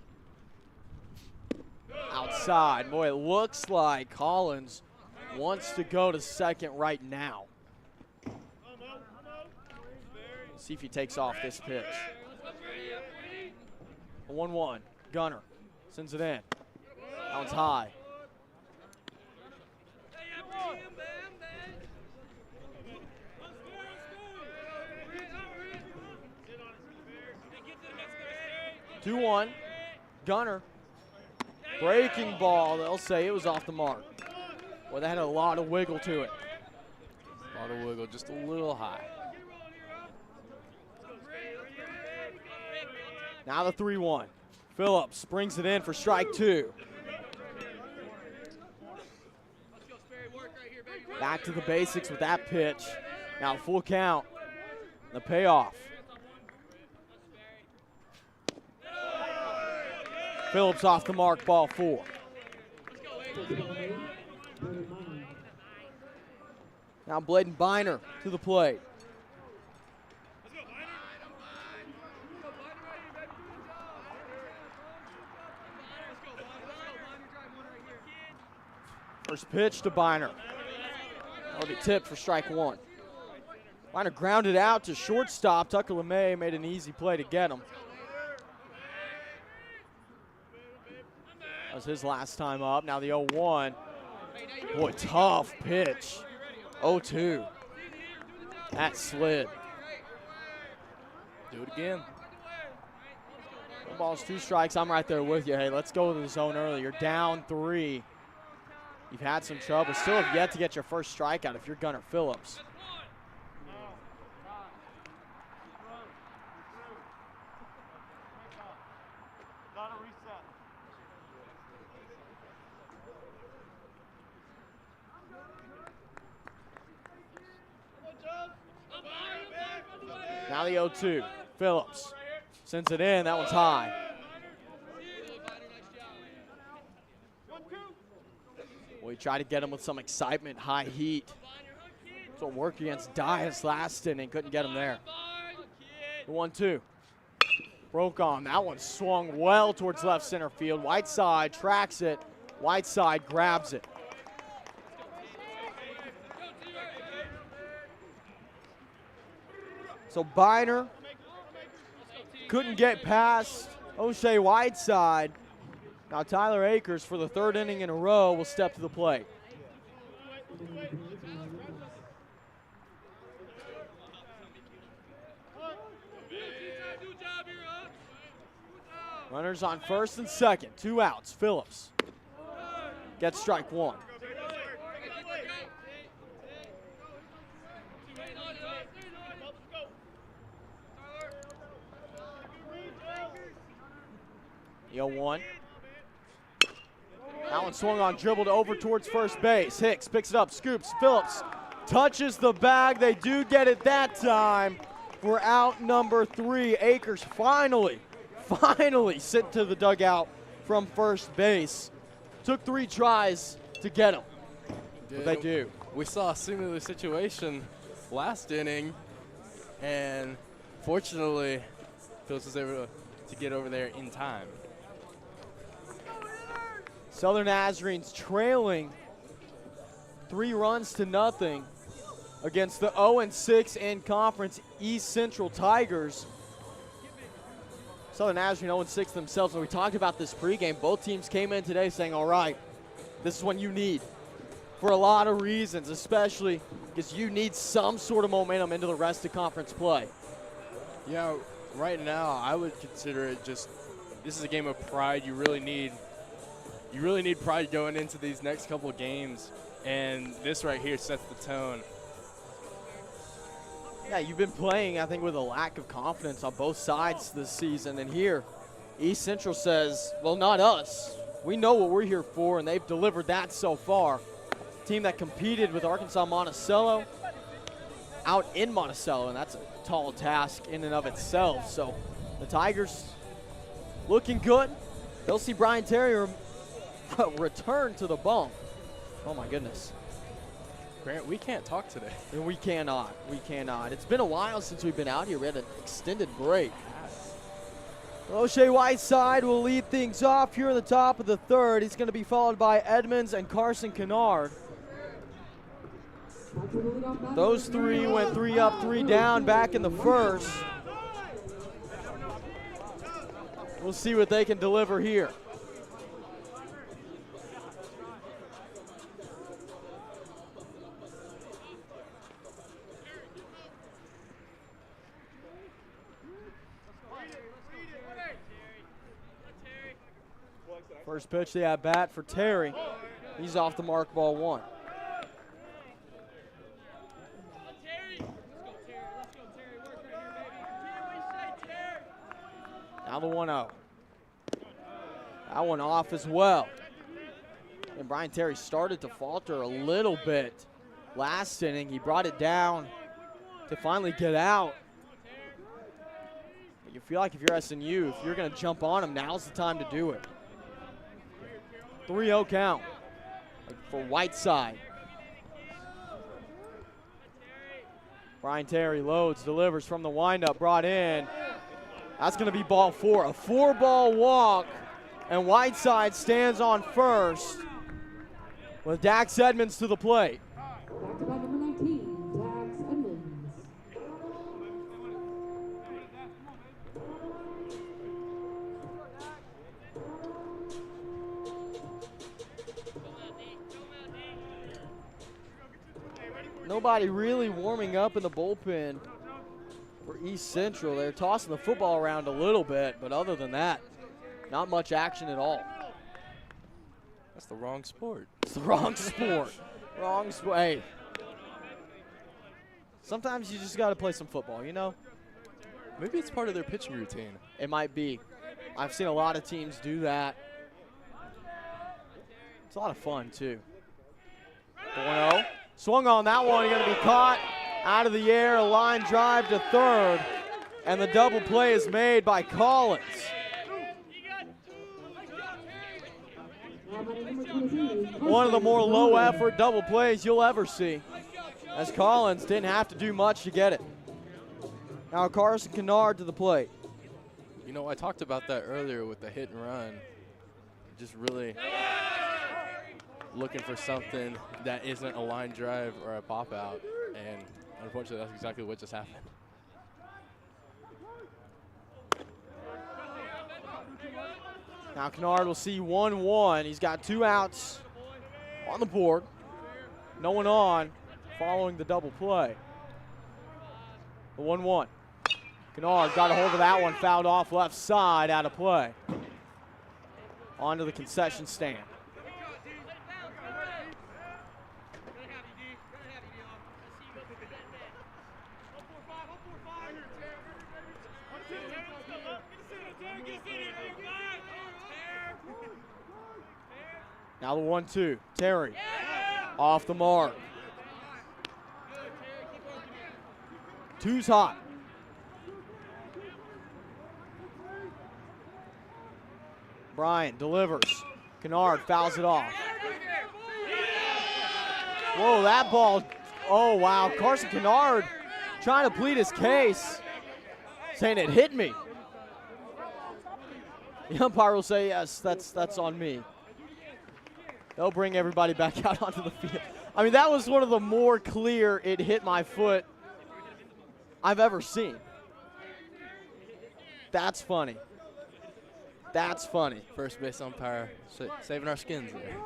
Outside. Boy, it looks like Collins wants to go to second right now. See if he takes off this pitch. 1-1. Gunner sends it in. That one's high. Two 2-1. Gunner. Breaking ball. They'll say it was off the mark. Well, that had a lot of wiggle to it. A lot of wiggle, just a little high. Now the 3-1. Phillips brings it in for strike 2. Back to the basics with that pitch. Now full count. The payoff. Phillips off the mark, ball 4. Now Bladen Biner to the plate. First pitch to Biner. That'll be tipped for strike 1. Biner grounded out to shortstop. Tucker LeMay made an easy play to get him. That was his last time up. Now the 0-1. Boy, tough pitch. 0-2. That slid. Do it again. 1 balls, 2 strikes. I'm right there with you. Hey, let's go to the zone early. You're down 3. You've had some trouble. Still have yet to get your first strikeout if you're Gunner Phillips. Now the 0-2. Phillips sends it in. That one's high. We tried to get him with some excitement, high heat. So work against Dias last inning, couldn't get him there. The 1-2. Broke on. That one swung well towards left center field. Whiteside tracks it. Whiteside grabs it. So Biner couldn't get past O'Shea Whiteside. Now Tyler Akers, for the third inning in a row, will step to the plate. Runners on first and second, 2 outs. Phillips gets strike 1. The 0-1. That one swung on, dribbled over towards first base. Hicks picks it up, scoops. Phillips touches the bag. They do get it that time for out number 3. Akers finally sent to the dugout from first base. Took 3 tries to get him, but they do. We saw a similar situation last inning, and fortunately, Phillips was able to get over there in time. Southern Nazarene's trailing 3-0 against the 0-6 in conference East Central Tigers. Southern Nazarene 0-6 themselves. When we talked about this pregame, both teams came in today saying, all right, this is what you need for a lot of reasons, especially because you need some sort of momentum into the rest of conference play. Yeah, right now I would consider it just, this is a game of pride. You really need pride going into these next couple of games, and this right here sets the tone. Yeah, you've been playing, I think, with a lack of confidence on both sides this season, and here East Central says, well, not us. We know what we're here for, and they've delivered that so far. Team that competed with Arkansas Monticello out in Monticello, and that's a tall task in and of itself. So the Tigers looking good. They'll see Brian Terry return to the bump. Oh my goodness. Grant, we can't talk today. And we cannot. It's been a while since we've been out here. We had an extended break. O'Shea Whiteside will lead things off here in the top of the third. He's going to be followed by Edmonds and Carson Kennard. Those 3 went 3 up, 3 down back in the first. We'll see what they can deliver here. First pitch, the at bat for Terry. He's off the mark, ball 1. Now the 1-0. That one off as well. And Brian Terry started to falter a little bit last inning. He brought it down to finally get out. But you feel like if you're SNU, if you're going to jump on him, now's the time to do it. 3-0 count for Whiteside. Brian Terry loads, delivers from the windup, brought in. That's going to be ball 4, a 4-ball walk, and Whiteside stands on first with Dax Edmonds to the plate. Back-to-back number 19, Dax Edmonds. Nobody really warming up in the bullpen for East Central. They're tossing the football around a little bit, but other than that, not much action at all. That's the wrong sport. It's the wrong sport. Wrong sport. Hey, sometimes you just got to play some football, you know? Maybe it's part of their pitching routine. It might be. I've seen a lot of teams do that. It's a lot of fun, too. 4-0. Swung on that one, going to be caught out of the air, a line drive to third. And the double play is made by Collins. One of the more low-effort double plays you'll ever see, as Collins didn't have to do much to get it. Now Carson Kennard to the plate. You know, I talked about that earlier with the hit and run. Just really looking for something that isn't a line drive or a pop out, and unfortunately that's exactly what just happened. Now Kennard will see 1-1. He's got 2 outs on the board. No one on following the double play. The 1-1. Kennard got a hold of that one, fouled off left side, out of play. Onto the concession stand. Now the 1-2, Terry, off the mark. 2's hot. Bryant delivers. Kennard fouls it off. Whoa, that ball, oh wow, Carson Kennard trying to plead his case, saying it hit me. The umpire will say, yes, that's on me. They'll bring everybody back out onto the field. I mean, that was one of the more clear it hit my foot I've ever seen. That's funny. That's funny. First base umpire saving our skins there.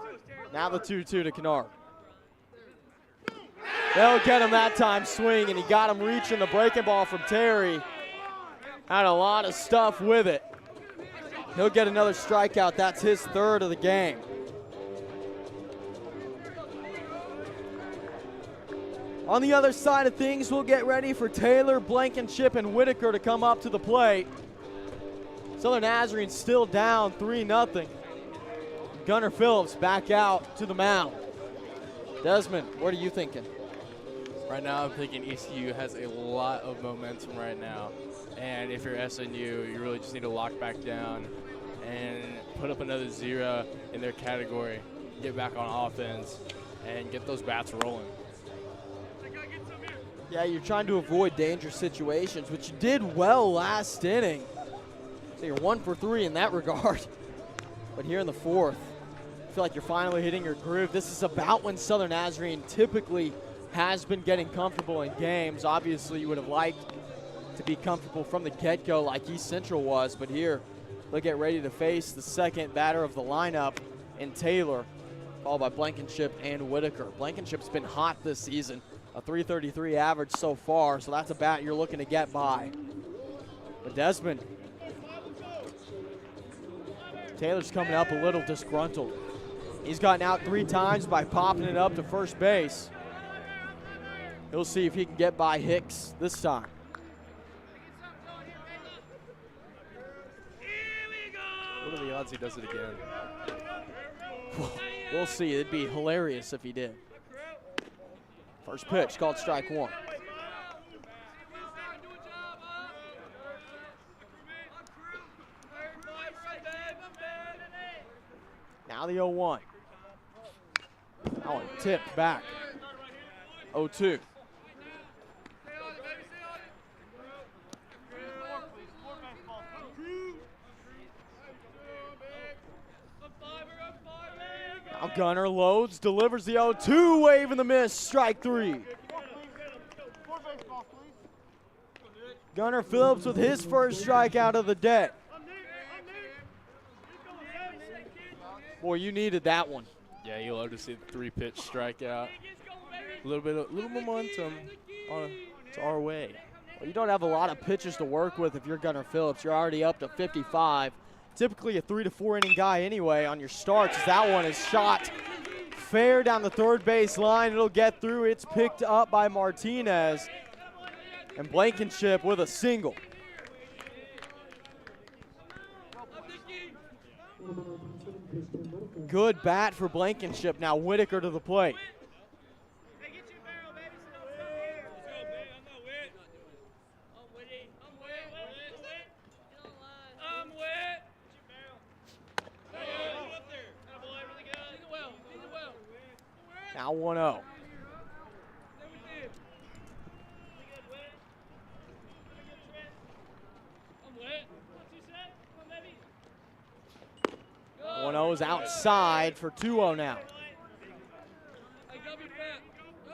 Now the 2-2 to Kennard. They'll get him that time swing, and he got him reaching the breaking ball from Terry. Had a lot of stuff with it. He'll get another strikeout. That's his 3rd of the game. On the other side of things, we'll get ready for Taylor, Blankenship, and Whitaker to come up to the plate. Southern Nazarene still down 3-0. Gunnar Phillips back out to the mound. Desmond, what are you thinking? Right now I'm thinking ECU has a lot of momentum right now. And if you're SNU, you really just need to lock back down and put up another 0 in their category, get back on offense, and get those bats rolling. Yeah, you're trying to avoid dangerous situations, which you did well last inning. So you're 1 for 3 in that regard. But here in the 4th, I feel like you're finally hitting your groove. This is about when Southern Nazarene typically has been getting comfortable in games. Obviously, you would have liked to be comfortable from the get-go like East Central was, but here they'll get ready to face the second batter of the lineup in Taylor, followed by Blankenship and Whitaker. Blankenship's been hot this season, a .333 average so far, so that's a bat you're looking to get by. But Desmond, Taylor's coming up a little disgruntled. He's gotten out 3 times by popping it up to first base. He'll see if he can get by Hicks this time. What are the odds he does it again? We'll see. It'd be hilarious if he did. First pitch called strike 1. Now the 0-1. That one tipped back. 0-2. Now Gunnar loads, delivers the 0-2, wave and the miss, strike 3. Gunnar Phillips with his first strikeout of the day. Boy, you needed that one. Yeah, you love to see the 3-pitch strikeout. A little momentum to our way. Well, you don't have a lot of pitches to work with if you're Gunnar Phillips. You're already up to 55. Typically a 3 to 4 inning guy anyway on your starts. That one is shot fair down the third base line. It'll get through. It's picked up by Martinez. And Blankenship with a single. Good bat for Blankenship. Now Whitaker to the plate. Now 1-0. Is outside for 2-0 now.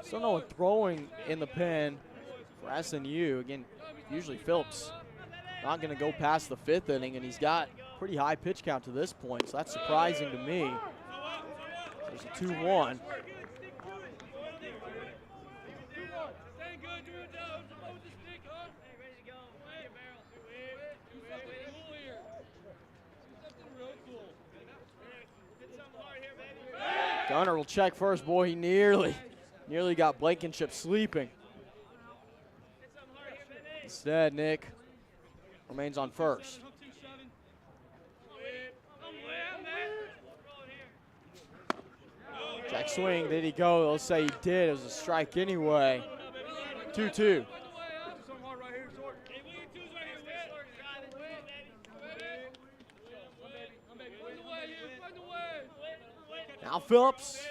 Still no one throwing in the pen for SNU. Again, usually Phillips not going to go past the 5th inning, and he's got pretty high pitch count to this point, so that's surprising to me. There's a 2-1. Gunner will check first. Boy, he nearly got Blankenship sleeping. Instead, Nick remains on first. Jack swing, did he go? They'll say he did. It was a strike anyway. 2-2. Now Phillips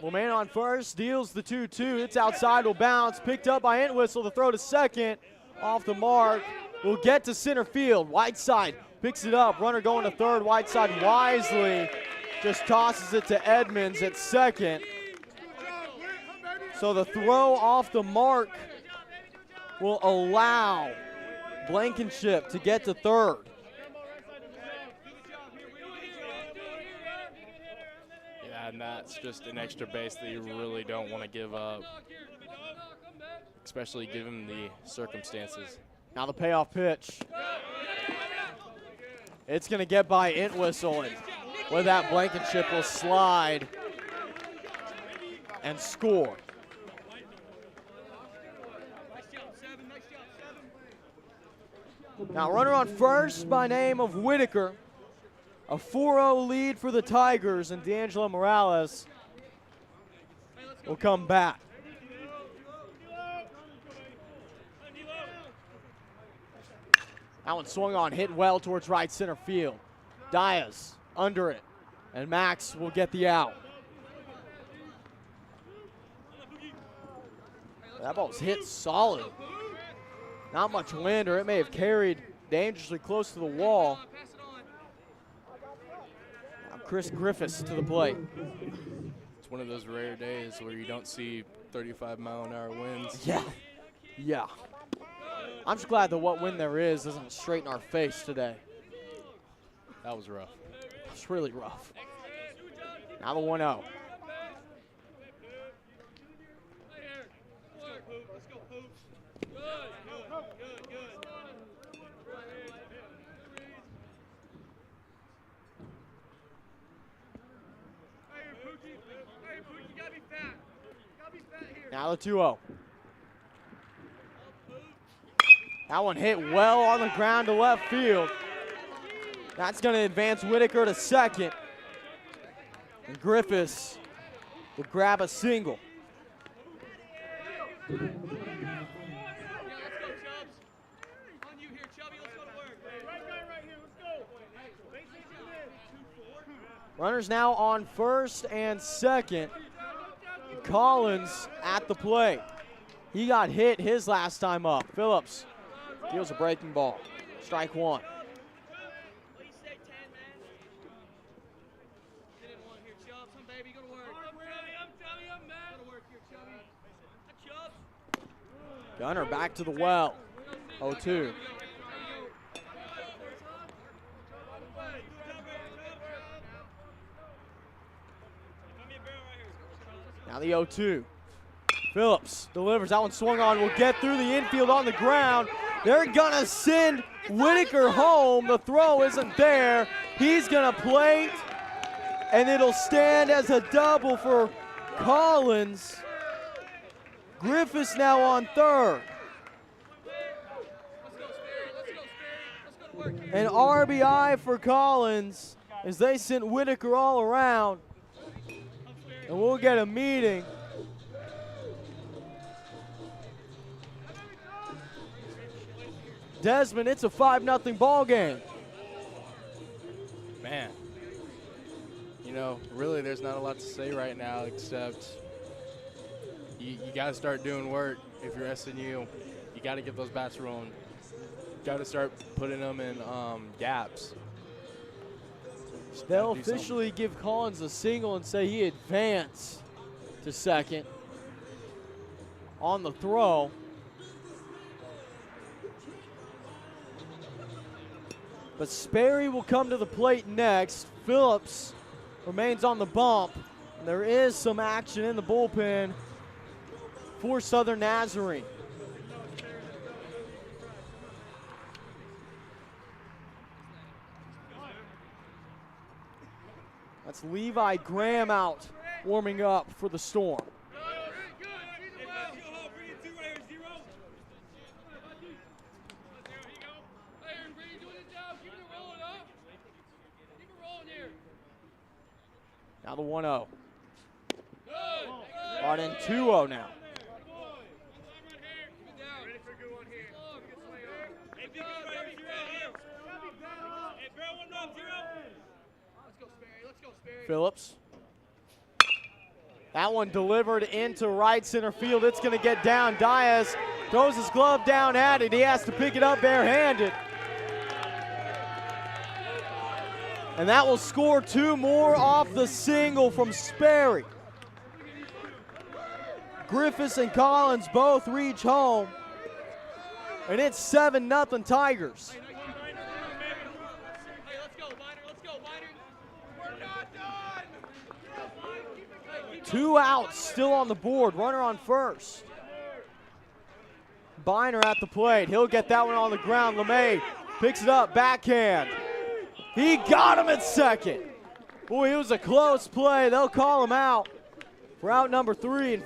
will man on first, deals the 2-2. It's outside, will bounce. Picked up by Entwistle. The throw to second. Off the mark. Will get to center field. Whiteside picks it up. Runner going to third. Whiteside wisely just tosses it to Edmonds at second. So the throw off the mark will allow Blankenship to get to third. And that's just an extra base that you really don't want to give up, especially given the circumstances. Now the payoff pitch. It's going to get by Entwistle, and with that Blankenship will slide and score. Now runner on first by name of Whitaker. A 4-0 lead for the Tigers, and D'Angelo Morales will come back. That one swung on, hit well towards right center field. Diaz under it, and Max will get the out. That ball's hit solid. Not much wind, or it may have carried dangerously close to the wall. Chris Griffiths to the plate. It's one of those rare days where you don't see 35-mile-an-hour winds. Yeah. I'm just glad that what wind there is isn't straight in our face today. That was rough. It's really rough. Now the 1-0. Now the 2-0. That one hit well on the ground to left field. That's going to advance Whitaker to second. And Griffiths will grab a single. Runners now on first and second. Collins at the plate. He got hit his last time up. Phillips deals a breaking ball. Strike one. Gunner back to the well. 0-2. Now the 0-2. Phillips delivers. That one swung on. Will get through the infield on the ground. They're going to send Whitaker home. The throw isn't there. He's going to plate, and it'll stand as a double for Collins. Griffiths now on third. An RBI for Collins as they sent Whitaker all around. And we'll get a meeting. Desmond, it's a 5-0 ball game. Man, you know, really there's not a lot to say right now except you got to start doing work if you're SNU. You got to get those bats rolling. Got to start putting them in gaps. They'll officially give Collins a single and say he advanced to second on the throw. But Sperry will come to the plate next. Phillips remains on the bump. There is some action in the bullpen for Southern Nazarene. That's Levi Graham out warming up for the Storm. Now the 1-0. Brought in 2-0 now. Phillips. That one delivered into right center field. It's going to get down. Diaz throws his glove down at it. He has to pick it up barehanded. And that will score 2 more off the single from Sperry. Griffiths and Collins both reach home. And it's 7-0 Tigers. Two outs still on the board. Runner on first. Biner at the plate. He'll get that one on the ground. LeMay picks it up. Backhand. He got him at second. Boy, it was a close play. They'll call him out for out number 3. And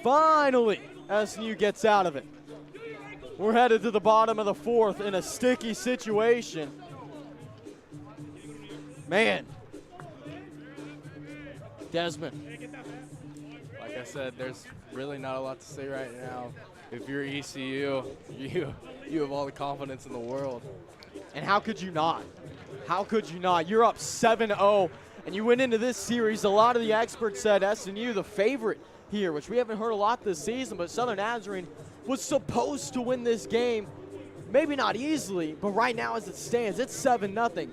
finally, SNU gets out of it. We're headed to the bottom of the 4th in a sticky situation. Man. Desmond. Like I said, there's really not a lot to say right now. If you're ECU, you have all the confidence in the world. And how could you not? How could you not? You're up 7-0, and you went into this series. A lot of the experts said SNU the favorite here, which we haven't heard a lot this season, but Southern Nazarene was supposed to win this game. Maybe not easily, but right now as it stands, it's 7-0.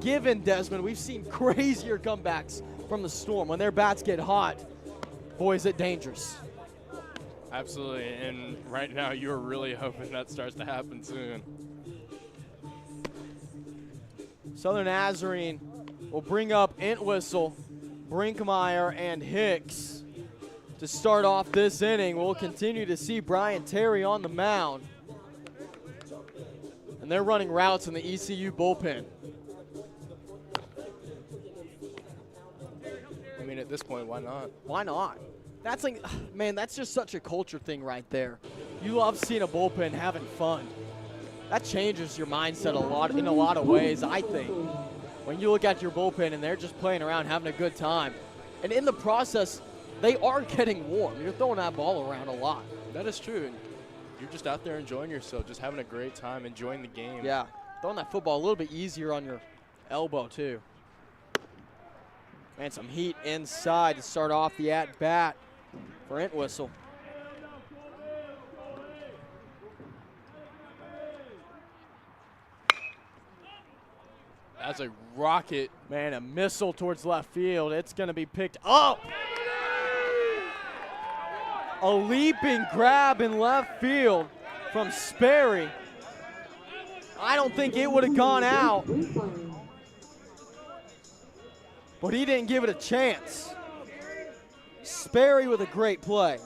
Given, Desmond. We've seen crazier comebacks from the Storm. When their bats get hot, boy, is it dangerous. Absolutely, and right now you're really hoping that starts to happen soon. Southern Nazarene will bring up Entwistle, Brinkmeyer, and Hicks to start off this inning. We'll continue to see Brian Terry on the mound. And they're running routes in the ECU bullpen. I mean, at this point, why not? Why not? That's like, man, that's just such a culture thing right there. You love seeing a bullpen having fun. That changes your mindset in a lot of ways, I think. When you look at your bullpen and they're just playing around, having a good time. And in the process, they are getting warm. You're throwing that ball around a lot. That is true. You're just out there enjoying yourself, just having a great time, enjoying the game. Yeah, throwing that football a little bit easier on your elbow, too. And some heat inside to start off the at-bat for Entwistle. That's a rocket. Man, a missile towards left field. It's going to be picked up. A leaping grab in left field from Sperry. I don't think it would have gone out. But he didn't give it a chance. Sperry with a great play.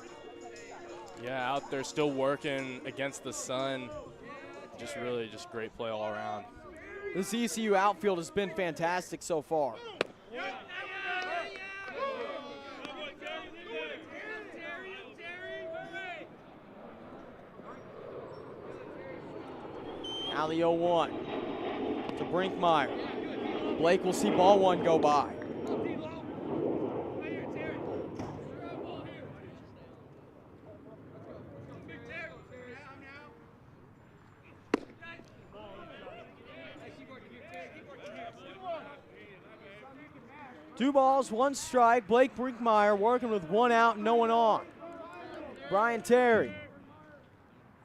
Yeah, out there still working against the sun. Just really just great play all around. This ECU outfield has been fantastic so far. Now the 0-1 to Brinkmeyer. Blake will see ball 1 go by. 2 balls, 1 strike. Blake Brinkmeyer working with 1 out and no one on. Brian Terry,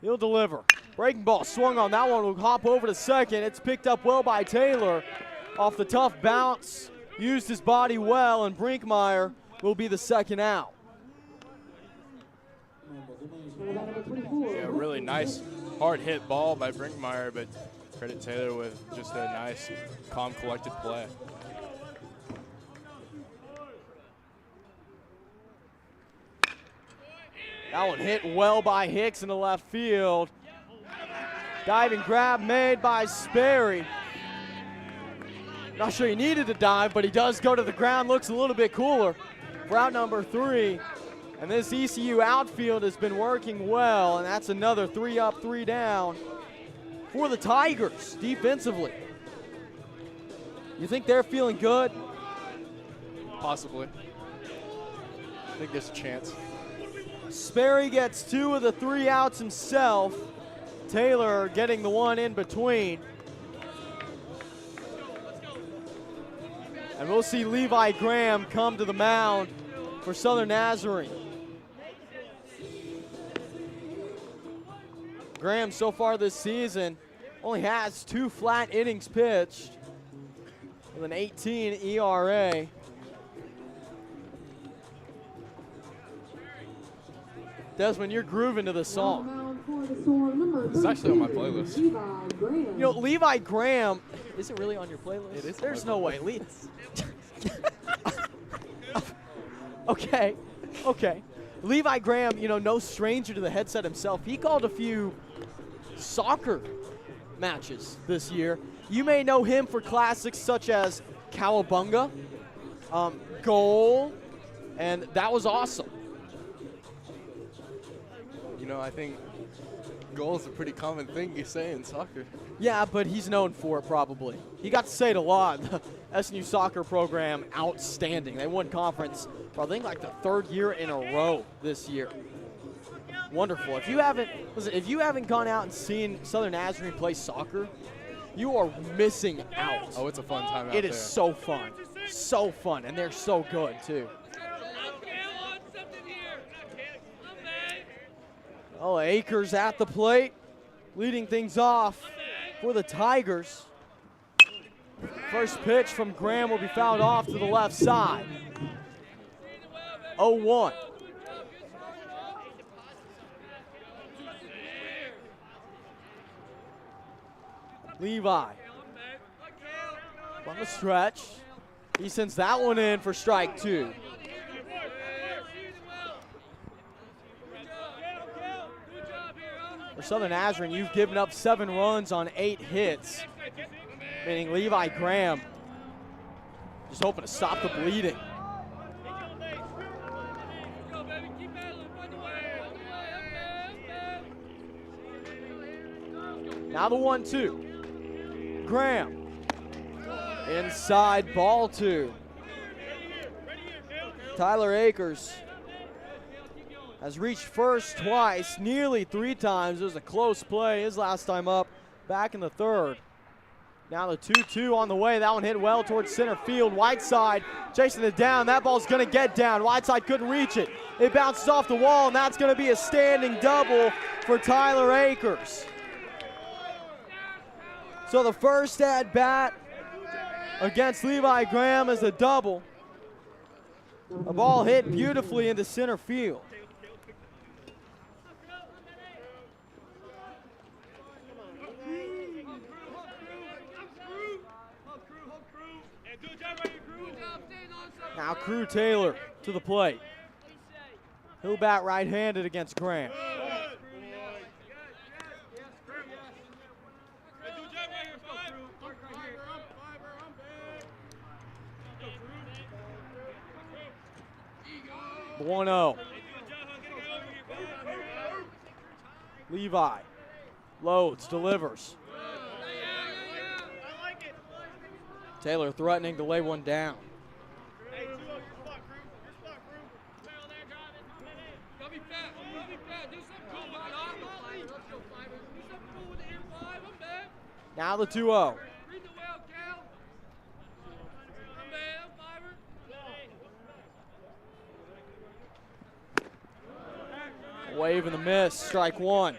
he'll deliver. Breaking ball swung on. That one will hop over to second. It's picked up well by Taylor off the tough bounce. Used his body well, and Brinkmeyer will be the second out. Yeah, really nice hard hit ball by Brinkmeyer, but credit Taylor with just a nice, calm, collected play. That one hit well by Hicks in the left field. Diving grab made by Sperry. Not sure he needed to dive, but he does go to the ground. Looks a little bit cooler for out number 3. And this ECU outfield has been working well, and that's another 3 up, 3 down for the Tigers defensively. You think they're feeling good? Possibly. I think there's a chance. Sperry gets 2 of the 3 outs himself. Taylor getting the one in between. And we'll see Levi Graham come to the mound for Southern Nazarene. Graham so far this season only has 2 flat innings pitched with an 18 ERA. Desmond, you're grooving to this song. It's actually on my playlist. You know, Levi Graham, is it really on your playlist? It is. There's no way. Okay. Levi Graham, you know, no stranger to the headset himself. He called a few soccer matches this year. You may know him for classics such as Cowabunga, Goal, and that was awesome. You know, I think goal is a pretty common thing you say in soccer. Yeah, but he's known for it probably. He got to say it a lot. The SNU soccer program, outstanding. They won conference for I think like the 3rd year in a row this year. Wonderful. If you haven't gone out and seen Southern Nazarene play soccer, you are missing out. Oh, it's a fun time out there. It is so fun. So fun, and they're so good too. Oh, Akers at the plate, leading things off for the Tigers. First pitch from Graham will be fouled off to the left side. 0-1. Levi on the stretch. He sends that one in for strike 2. For Southern Nazarene, you've given up 7 runs on 8 hits, meaning Levi Graham just hoping to stop the bleeding. Now the 1-2. Graham inside, ball 2. Tyler Akers has reached first twice, nearly 3 times. It was a close play his last time up back in the 3rd. Now the 2-2 on the way. That one hit well towards center field. Whiteside chasing it down. That ball's going to get down. Whiteside couldn't reach it. It bounces off the wall, and that's going to be a standing double for Tyler Akers. So the first at bat against Levi Graham is a double. A ball hit beautifully into center field. Now Crew Taylor to the plate. He'll bat right-handed against Graham. The 1-0. Levi loads, delivers. Taylor threatening to lay one down. Now the 2-0. Wave and the miss, strike one.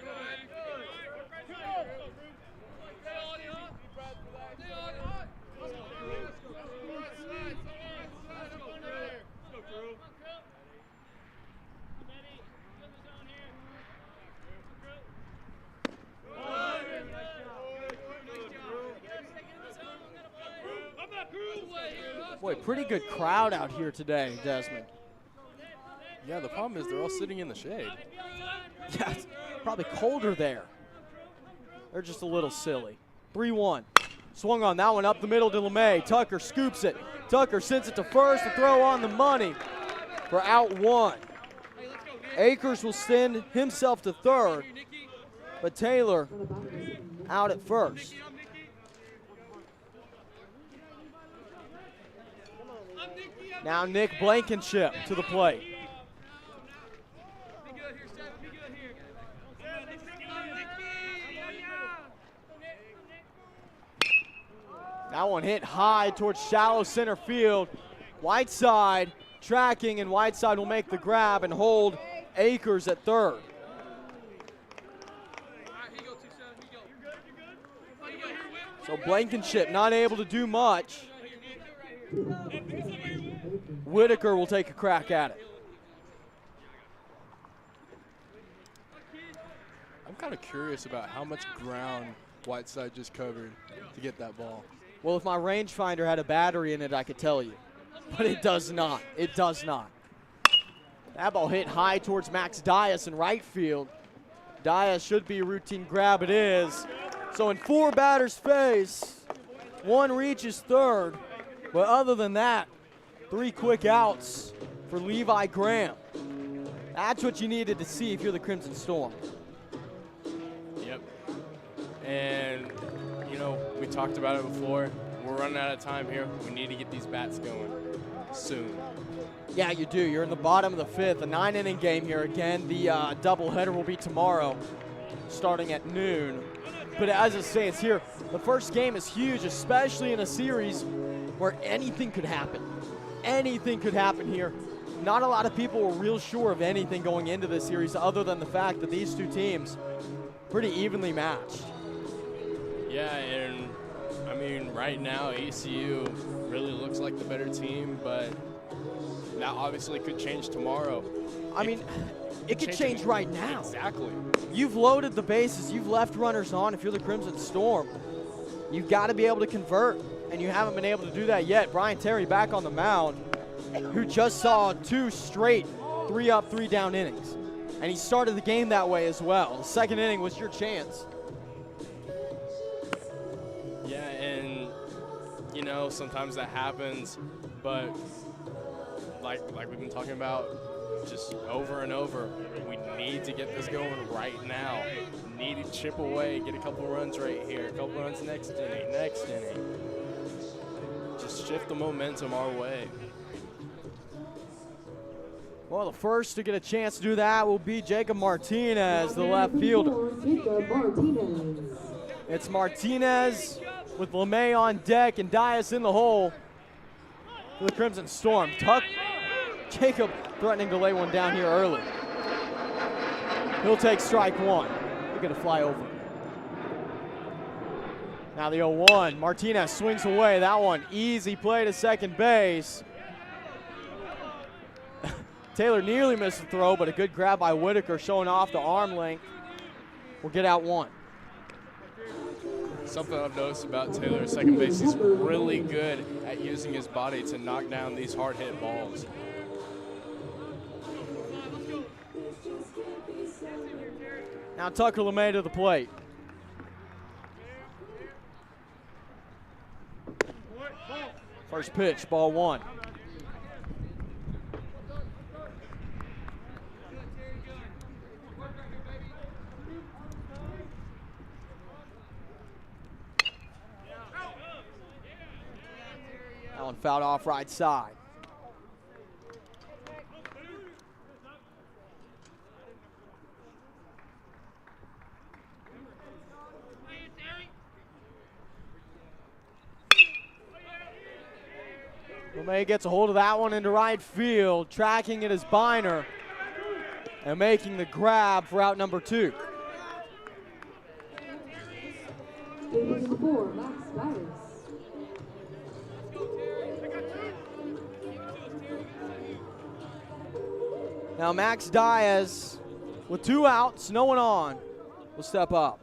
Boy, pretty good crowd out here today, Desmond. Yeah, the problem is they're all sitting in the shade. Yeah, it's probably colder there. They're just a little silly. 3-1. Swung on that one up the middle to LeMay. Tucker scoops it. Tucker sends it to first to throw on the money for out one. Akers will send himself to third, but Taylor out at first. Now Nick Blankenship to the plate. That one hit high towards shallow center field. Whiteside tracking, and Whiteside will make the grab and hold Akers at third. So Blankenship not able to do much. Whitaker will take a crack at it. I'm kind of curious about how much ground Whiteside just covered to get that ball. Well, if my rangefinder had a battery in it, I could tell you. But it does not. It does not. That ball hit high towards Max Dias in right field. Dias should be a routine grab. It is. So in four batters face, one reaches third. But other than that, three quick outs for Levi Graham. That's what you needed to see if you're the Crimson Storm. Yep. And, you know, we talked about it before. We're running out of time here. We need to get these bats going soon. Yeah, you do. You're in the bottom of the fifth, a 9-inning game here. Again, the doubleheader will be tomorrow, starting at noon. But as it stands here, the first game is huge, especially in a series where anything could happen. Anything could happen here. Not a lot of people were real sure of anything going into this series other than the fact that these two teams pretty evenly matched. Yeah, and I mean, right now, ECU really looks like the better team, but that obviously could change tomorrow. I mean, it could change right now. Exactly. You've loaded the bases. You've left runners on if you're the Crimson Storm. You've got to be able to convert, and you haven't been able to do that yet. Brian Terry back on the mound, who just saw two straight 3-up, 3-down innings. And he started the game that way as well. The second inning was your chance. Yeah, and, you know, sometimes that happens, but like we've been talking about just over and over, we need to get this going right now. Need to chip away, get a couple runs right here, a couple runs next inning. Just shift the momentum our way. Well, the first to get a chance to do that will be Jacob Martinez, the left fielder. It's Martinez with LeMay on deck and Dias in the hole for the Crimson Storm. Jacob threatening to lay one down here early. He'll take strike one. He's going to fly over. Now the 0-1. Martinez swings away. That one easy play to second base. Taylor nearly missed the throw, but a good grab by Whitaker showing off the arm length. We'll get out one. Something I've noticed about Taylor at second base, he's really good at using his body to knock down these hard-hit balls. Now Tucker LeMay to the plate. First pitch, ball one. That one fouled off right side. LeMay gets a hold of that one into right field. Tracking it is Biner. and making the grab for out number 2. Number 4, Max Dias. Now Max Diaz, with 2 outs, no one on, will step up.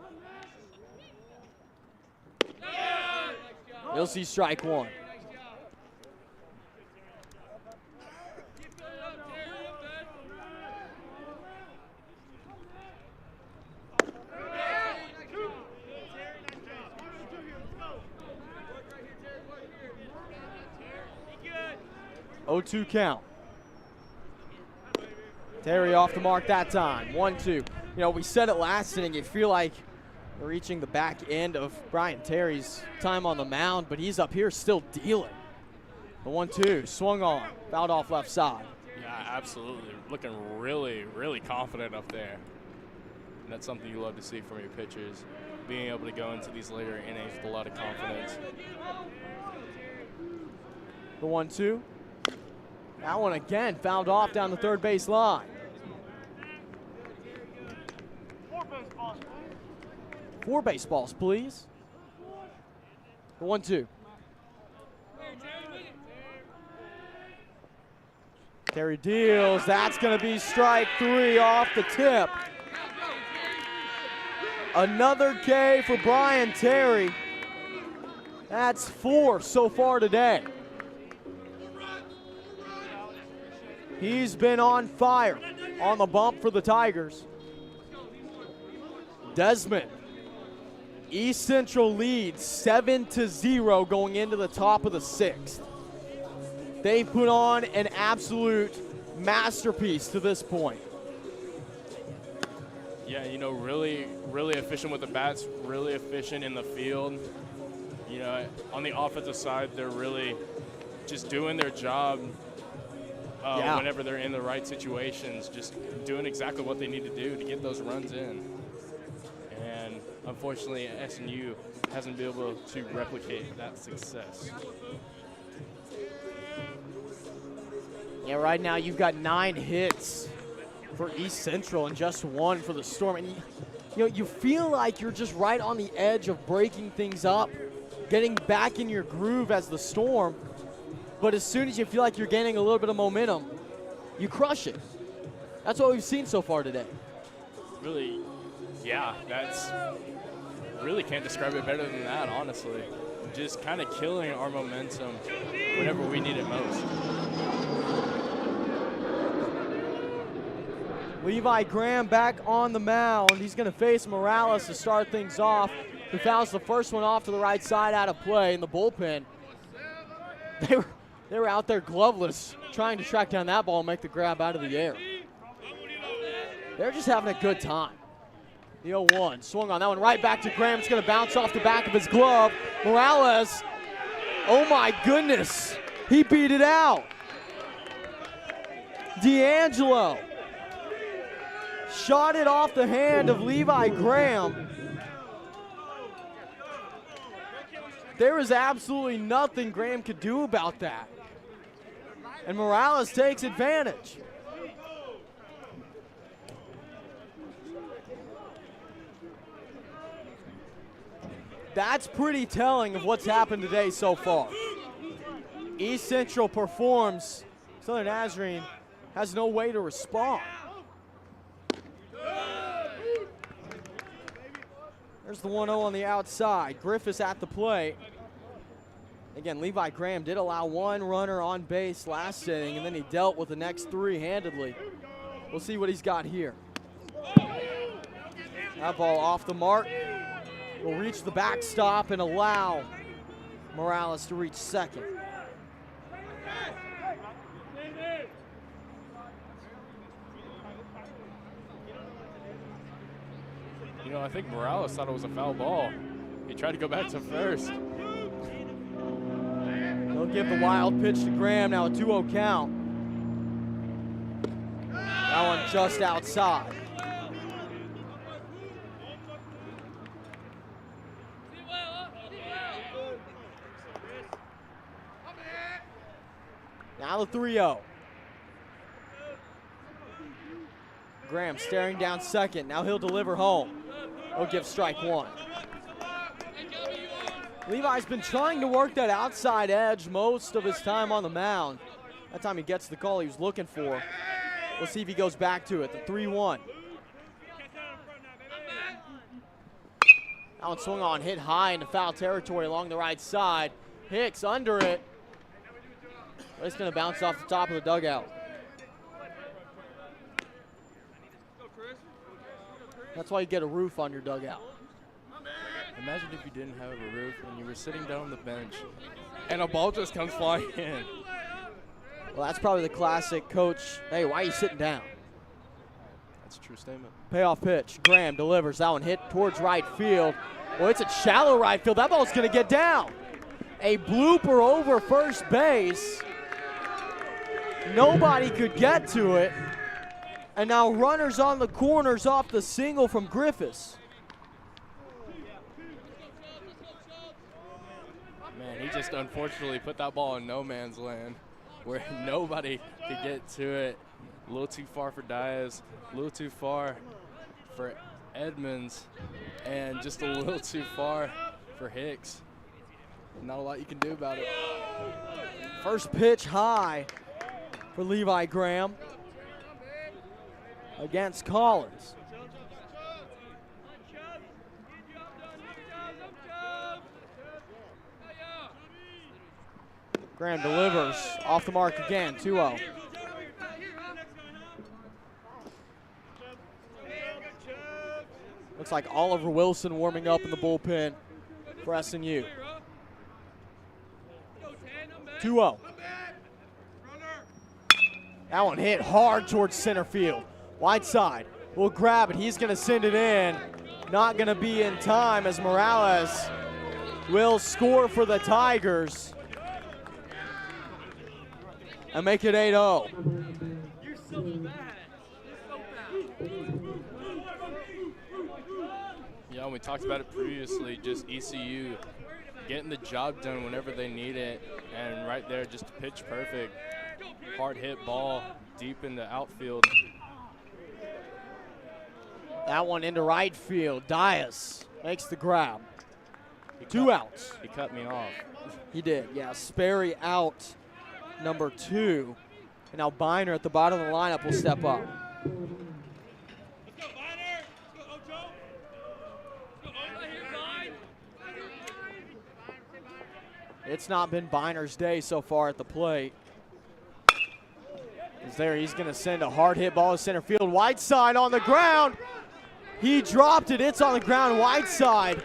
He'll see strike 1. Oh, 2 count. Terry off the mark that time. 1-2. You know, we said it last inning. You feel like we're reaching the back end of Brian Terry's time on the mound, but he's up here still dealing. The 1-2 swung on, fouled off left side. Yeah, absolutely. Looking really, really confident up there. And that's something you love to see from your pitchers, being able to go into these later innings with a lot of confidence. The 1-2. That one again fouled off down the third base line. 4 baseballs, please. The 1-2. Terry deals. That's going to be strike 3 off the tip. Another K for Brian Terry. That's 4 so far today. He's been on fire on the bump for the Tigers. Desmond. East Central leads 7-0 going into the top of the 6th. They've put on an absolute masterpiece to this point. Yeah, you know, really, really efficient with the bats, really efficient in the field. You know, on the offensive side, they're really just doing their job whenever they're in the right situations, just doing exactly what they need to do to get those runs in. And unfortunately, SNU hasn't been able to replicate that success. Yeah, right now you've got 9 hits for East Central and just 1 for the Storm. And you feel like you're just right on the edge of breaking things up, getting back in your groove as the Storm. But as soon as you feel like you're gaining a little bit of momentum, you crush it. That's what we've seen so far today. Really, yeah, that's really can't describe it better than that, honestly. Just kind of killing our momentum whenever we need it most. Levi Graham back on the mound. He's going to face Morales to start things off. He fouls the first one off to the right side out of play in the bullpen. They were out there gloveless trying to track down that ball and make the grab out of the air. They're just having a good time. The 0-1 swung on that one right back to Graham. It's going to bounce off the back of his glove. Morales, oh my goodness, he beat it out. D'Angelo shot it off the hand of Levi Graham. There is absolutely nothing Graham could do about that. And Morales takes advantage. That's pretty telling of what's happened today so far. East Central performs. Southern Nazarene has no way to respond. There's the 1-0 on the outside. Griffiths at the plate. Again, Levi Graham did allow 1 runner on base last inning, and then he dealt with the next 3 handedly. We'll see what he's got here. That ball off the mark. Will reach the backstop and allow Morales to reach second. You know, I think Morales thought it was a foul ball. He tried to go back to first. They'll give the wild pitch to Graham, now a 2-0 count. That one just outside. Now the 3-0. Graham staring down second. Now he'll deliver home. He'll give strike one. Levi's been trying to work that outside edge most of his time on the mound. That time he gets the call he was looking for. We'll see if he goes back to it. The 3-1. That one swung on, hit high into foul territory along the right side. Hicks under it. But it's going to bounce off the top of the dugout. That's why you get a roof on your dugout. Imagine if you didn't have a roof and you were sitting down on the bench and a ball just comes flying in. Well, that's probably the classic coach, hey, why are you sitting down? That's a true statement. Payoff pitch. Graham delivers. That one hit towards right field. Well, it's a shallow right field. That ball's going to get down. A blooper over first base. Nobody could get to it. And now runners on the corners off the single from Griffiths. Man, he just unfortunately put that ball in no man's land where nobody could get to it. A little too far for Diaz, a little too far for Edmonds, and just a little too far for Hicks. Not a lot you can do about it. First pitch high for Levi Graham against Collins. Graham delivers off the mark again, 2-0. Looks like Oliver Wilson warming up in the bullpen for SNU. 2-0. That one hit hard towards center field. Wide side will grab it. He's going to send it in. Not going to be in time as Morales will score for the Tigers and make it 8-0. Yeah, we talked about it previously, just ECU getting the job done whenever they need it, and right there, just pitch perfect. Hard hit ball deep in the outfield. That one into right field. Dias makes the grab. 2 outs. He cut me off. He did, yeah. Sperry out, number 2. And now Biner at the bottom of the lineup will step up. It's not been Biner's day so far at the plate. He's going to send a hard hit ball to center field. Wide side on the ground. He dropped it. It's on the ground, wide side.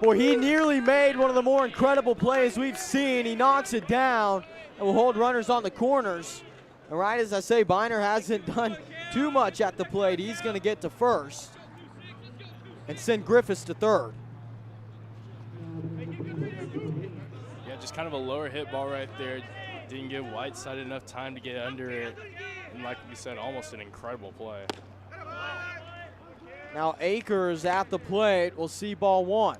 Boy, he nearly made one of the more incredible plays we've seen. He knocks it down and will hold runners on the corners. And right as I say, Biner hasn't done too much at the plate. He's going to get to first and send Griffiths to third. Yeah, just kind of a lower hit ball right there. Didn't give Whiteside enough time to get under it. And like we said, almost an incredible play. Now Akers at the plate. We'll see ball 1.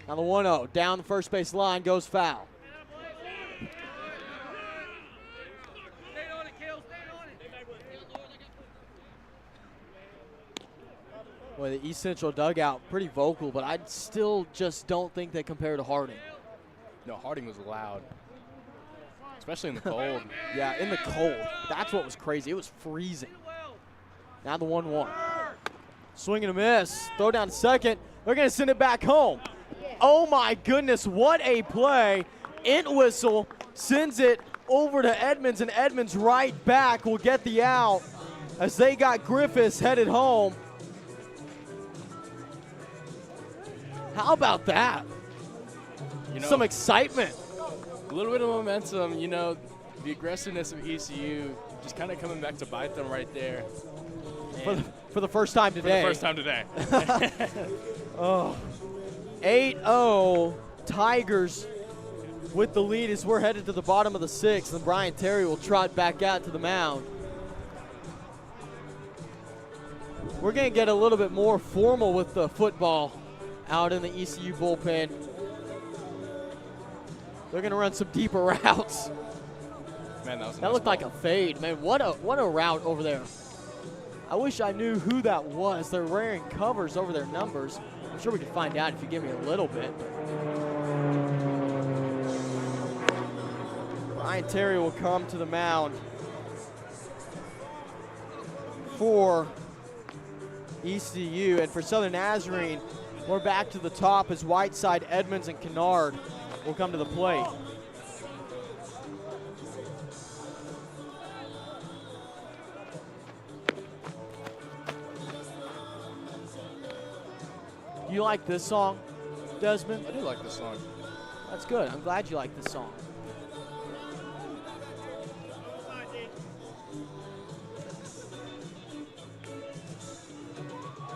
Now the 1-0 down the first base line goes foul. Boy, the East Central dugout, pretty vocal, but I still just don't think they compare to Harding. No, Harding was loud, especially in the cold. Yeah, in the cold. That's what was crazy. It was freezing. Now the 1-1. Swing and a miss. Throw down second. They're going to send it back home. Oh, my goodness. What a play. Entwistle sends it over to Edmonds, and Edmonds right back will get the out as they got Griffiths headed home. How about that? You know, some excitement. A little bit of momentum, you know, the aggressiveness of ECU just kind of coming back to bite them right there. For the first time today. For the first time today. Oh. 8-0 Tigers with the lead as we're headed to the bottom of the 6th, and Brian Terry will trot back out to the mound. We're going to get a little bit more formal with the football out in the ECU bullpen. They're going to run some deeper routes. Man, that looked like a fade. Man, what a route over there. I wish I knew who that was. They're wearing covers over their numbers. I'm sure we could find out if you give me a little bit. Brian Terry will come to the mound for ECU. And for Southern Nazarene, we're back to the top as Whiteside, Edmonds, and Kennard will come to the plate. You like this song, Desmond? I do like this song. That's good. I'm glad you like this song.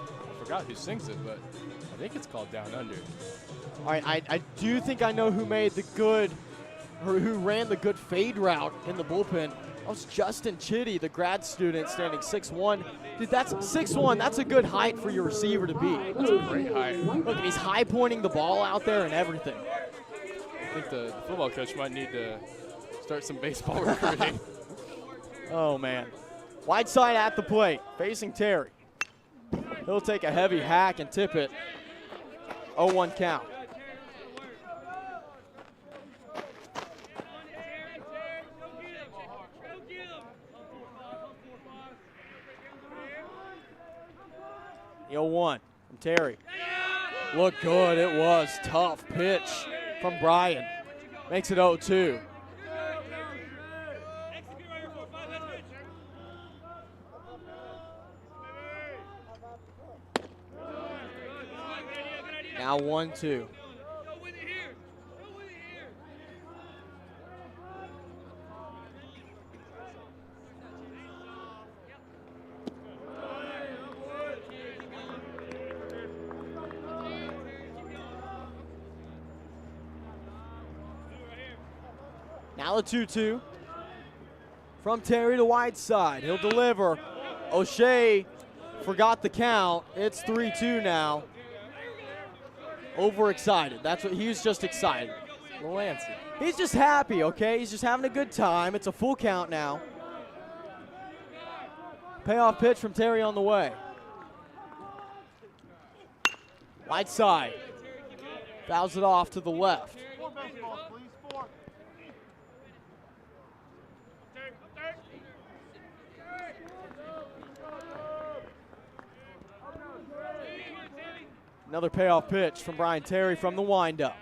I forgot who sings it, but I think it's called Down Under. All right, I do think I know who made the good, or who ran the good fade route in the bullpen. That was Justin Chitty, the grad student, standing 6'1". Dude, that's 6'1". That's a good height for your receiver to be. That's a great height. Look, and he's high pointing the ball out there and everything. I think the football coach might need to start some baseball recruiting. Oh, man. Whiteside at the plate, facing Terry. He'll take a heavy hack and tip it. 0-1 count. The 0-1 from Terry. Look good. It was tough pitch from Brian. Makes it 0-2. Now 1-2. Now a 2-2 from Terry to Whiteside. He'll deliver. O'Shea forgot the count. It's 3-2 now. Overexcited. That's what he was just excited. A little antsy. He's just happy, okay? He's just having a good time. It's a full count now. Payoff pitch from Terry on the way. Whiteside fouls it off to the left. Another payoff pitch from Brian Terry from the windup.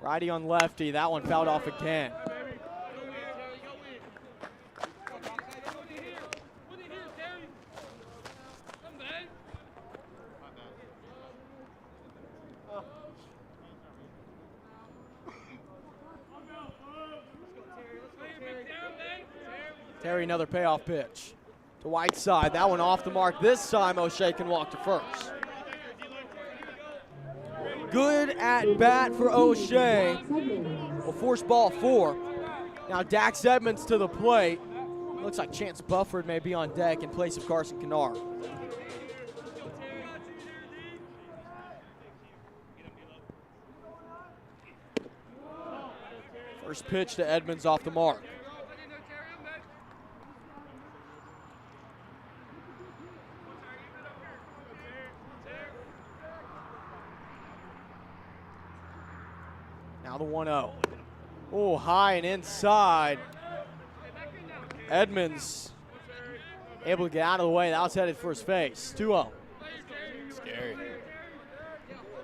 Righty on lefty. That one fouled off again. Terry, another payoff pitch to Whiteside. That one off the mark. This time O'Shea can walk to first. Good at bat for O'Shea. Will force ball 4. Now Dax Edmonds to the plate. Looks like Chance Bufford may be on deck in place of Carson Kennard. First pitch to Edmonds off the mark. Now the 1-0. Oh, high and inside. Edmonds able to get out of the way. That was headed for his face. 2-0. Scary.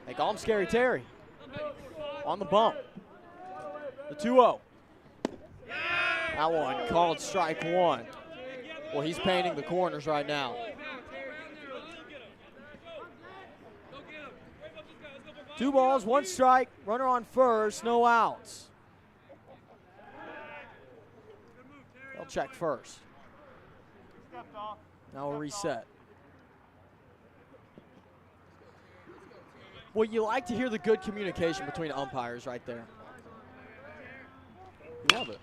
They call him Scary Terry. On the bump. The 2-0. That one called strike 1. Well, he's painting the corners right now. 2 balls, 1 strike, runner on first, no outs. They'll check first. Now we'll reset. Well, you like to hear the good communication between umpires right there. Love it.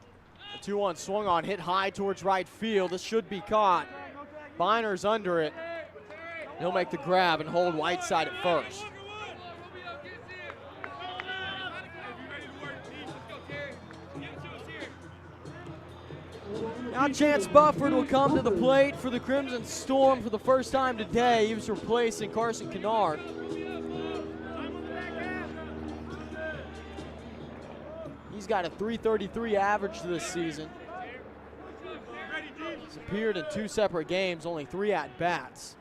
The 2-1 swung on, hit high towards right field. This should be caught. Biner's under it. He'll make the grab and hold Whiteside at first. Now Chance Bufford will come to the plate for the Crimson Storm for the first time today. He was replacing Carson Kennard. He's got a .333 average this season. He's appeared in 2 separate games, only 3 at-bats.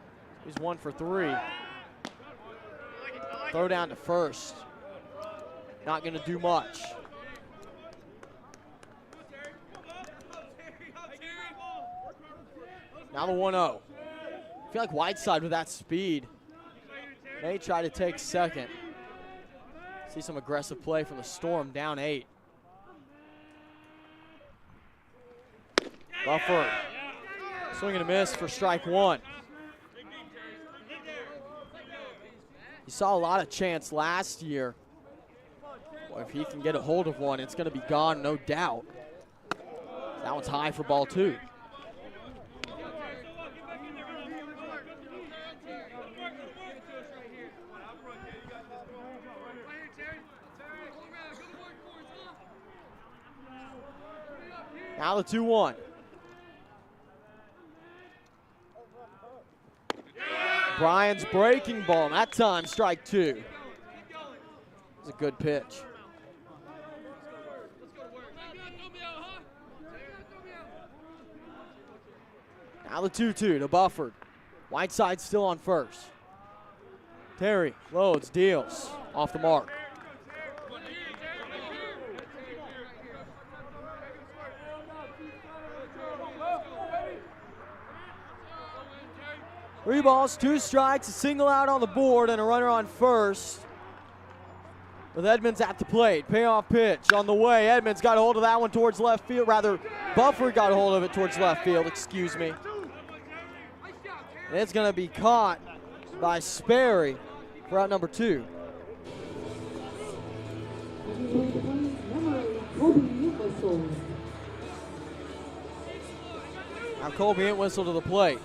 He's 1 for 3. Throw down to first. Not going to do much. Now the 1-0. I feel like Whiteside with that speed may try to take second. See some aggressive play from the Storm, down 8. Bufford, swing and a miss for strike 1. You saw a lot of chance last year. Well, if he can get a hold of one, it's going to be gone, no doubt. That one's high for ball 2. Now the 2-1. Brian's breaking ball, and that time strike 2. It's a good pitch. Now the 2-2 to Bufford. Whiteside still on first. Terry loads, deals, off the mark. Three balls, 2 strikes, a single out on the board, and a runner on first. With Edmonds at the plate, payoff pitch on the way. Edmonds got a hold of that one towards left field. Rather, Bufford got a hold of it towards left field, excuse me. And it's going to be caught by Sperry for out number 2. Now Colby Entwistle to the plate.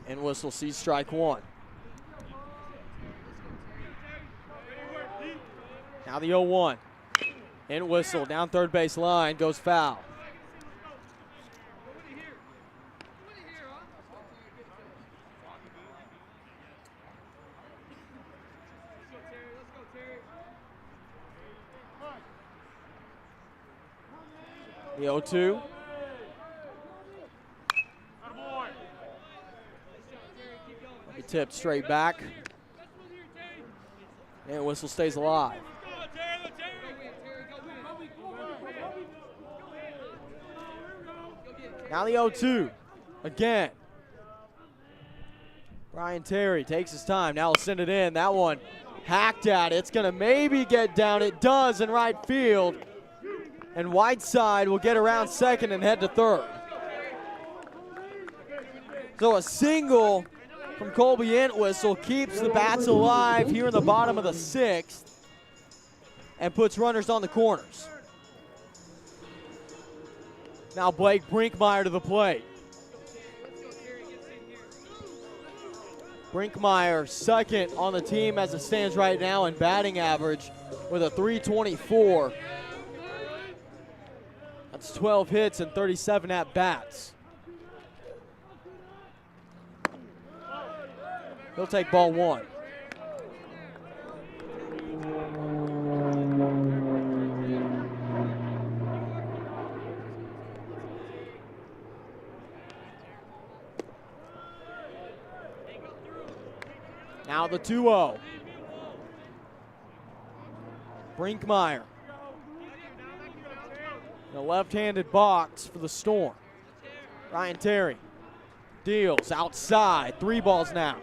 Entwistle sees strike 1. Now the 0-1. Entwistle down third base line, goes foul. The 0-2. He tipped straight back. And Whistle stays alive. Now the 0-2 again. Brian Terry takes his time. Now he'll send it in. That one hacked at. It's going to maybe get down. It does in right field. And Whiteside will get around second and head to third. So a single from Colby Entwistle keeps the bats alive here in the bottom of the 6th and puts runners on the corners. Now Blake Brinkmeyer to the plate. Brinkmeyer second on the team as it stands right now in batting average with a .324. That's 12 hits and 37 at-bats. He'll take ball 1. Now the 2-0. Brinkmeyer. In a left-handed box for the Storm. Ryan Terry deals outside. 3 balls now.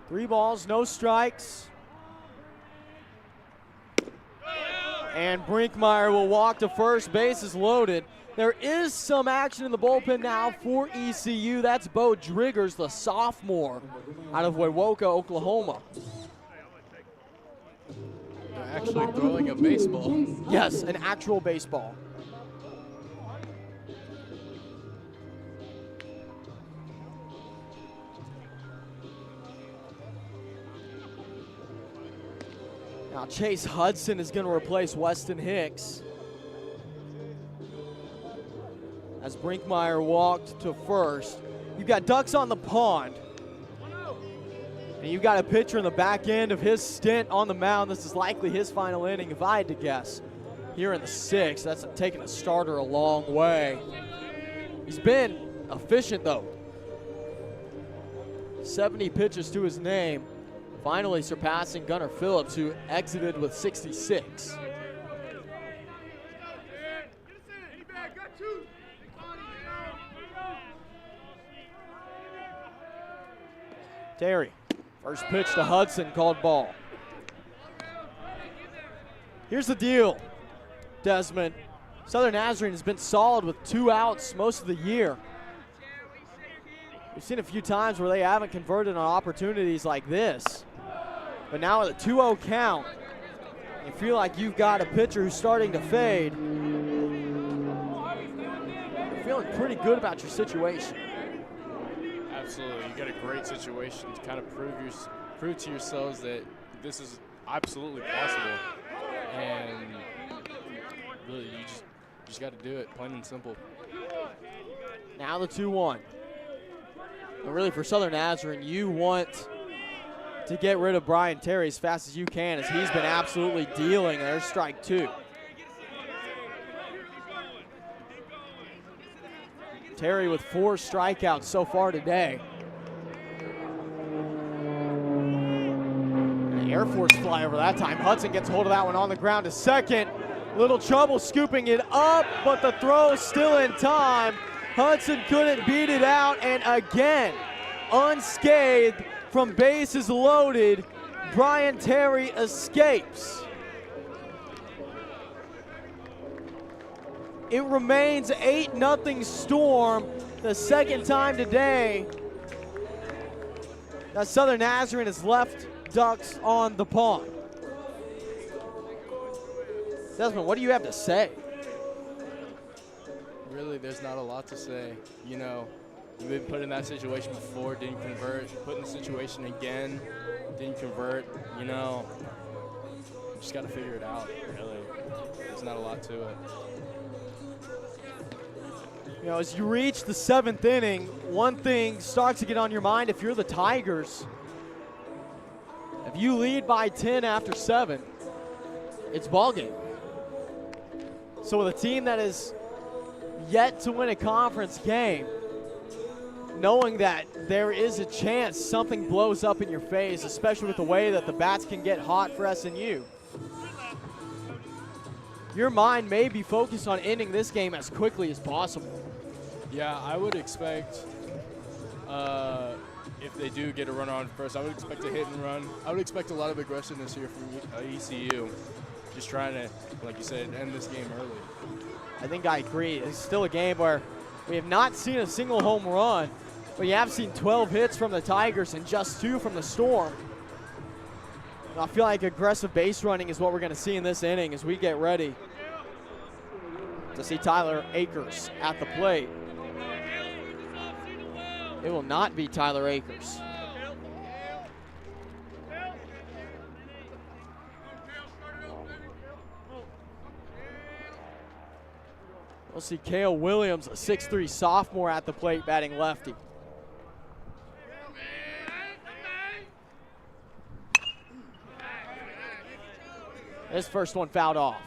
Three balls, no strikes. And Brinkmeyer will walk to first. Base is loaded. There is some action in the bullpen now for ECU. That's Bo Driggers, the sophomore out of Wewoka, Oklahoma. They're actually throwing a baseball. Yes, an actual baseball. Now Chase Hudson is going to replace Weston Hicks. As Brinkmeyer walked to first. You've got ducks on the pond. And you've got a pitcher in the back end of his stint on the mound. This is likely his final inning, if I had to guess. Here in the sixth, that's taking a starter a long way. He's been efficient, though. 70 pitches to his name. Finally surpassing Gunnar Phillips, who exited with 66. Terry, first pitch to Hudson, called ball. Here's the deal, Desmond. Southern Nazarene has been solid with 2 outs most of the year. We've seen a few times where they haven't converted on opportunities like this. But now at a 2-0 count, you feel like you've got a pitcher who's starting to fade. You're feeling pretty good about your situation. Absolutely, you got a great situation to kind of prove to yourselves that this is absolutely possible, and really you just got to do it, plain and simple. Now the 2-1. But really for Southern Nazarene, you want to get rid of Brian Terry as fast as you can, as he's been absolutely dealing. There's strike 2. Terry with 4 strikeouts so far today. An Air Force flyover that time. Hudson gets hold of that one on the ground to second. Little trouble scooping it up, but the throw still in time. Hudson couldn't beat it out, and again, unscathed from bases loaded, Brian Terry escapes. It remains 8-0 Storm, the second time today that Southern Nazarene has left ducks on the pond. Desmond, what do you have to say? Really, there's not a lot to say. You know, you've been put in that situation before, didn't convert. Put in the situation again, didn't convert. You know, you just got to figure it out, really. There's not a lot to it. You know, as you reach the 7th inning, one thing starts to get on your mind if you're the Tigers. If you lead by 10 after 7, it's ball game. So with a team that is yet to win a conference game, knowing that there is a chance something blows up in your face, especially with the way that the bats can get hot for SNU, your mind may be focused on ending this game as quickly as possible. Yeah, I would expect, if they do get a runner on first, I would expect a hit and run. I would expect a lot of aggressiveness here from ECU. Just trying to, like you said, end this game early. I think I agree. It's still a game where we have not seen a single home run, but you have seen 12 hits from the Tigers and just 2 from the Storm. And I feel like aggressive base running is what we're going to see in this inning as we get ready to see Tyler Akers at the plate. It will not be Tyler Akers. We'll see Cale Williams, a 6'3" sophomore at the plate, batting lefty. This first one fouled off.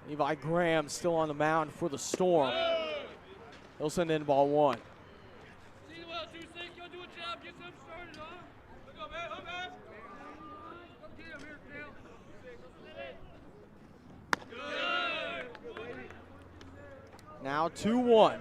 Levi Graham still on the mound for the Storm. He'll send in ball 1. Now 2-1.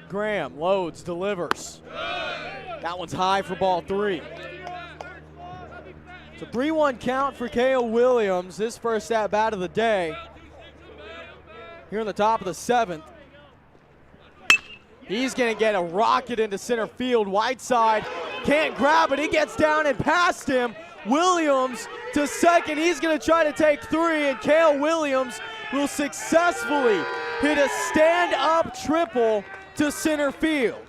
Graham loads, delivers. That one's high for ball 3. So 3-1 count for Kale Williams, his first at-bat of the day. Here in the top of the 7th. He's going to get a rocket into center field. Whiteside can't grab it. He gets down and past him. Williams to second. He's going to try to take 3, and Kale Williams will successfully hit a stand-up triple to center field.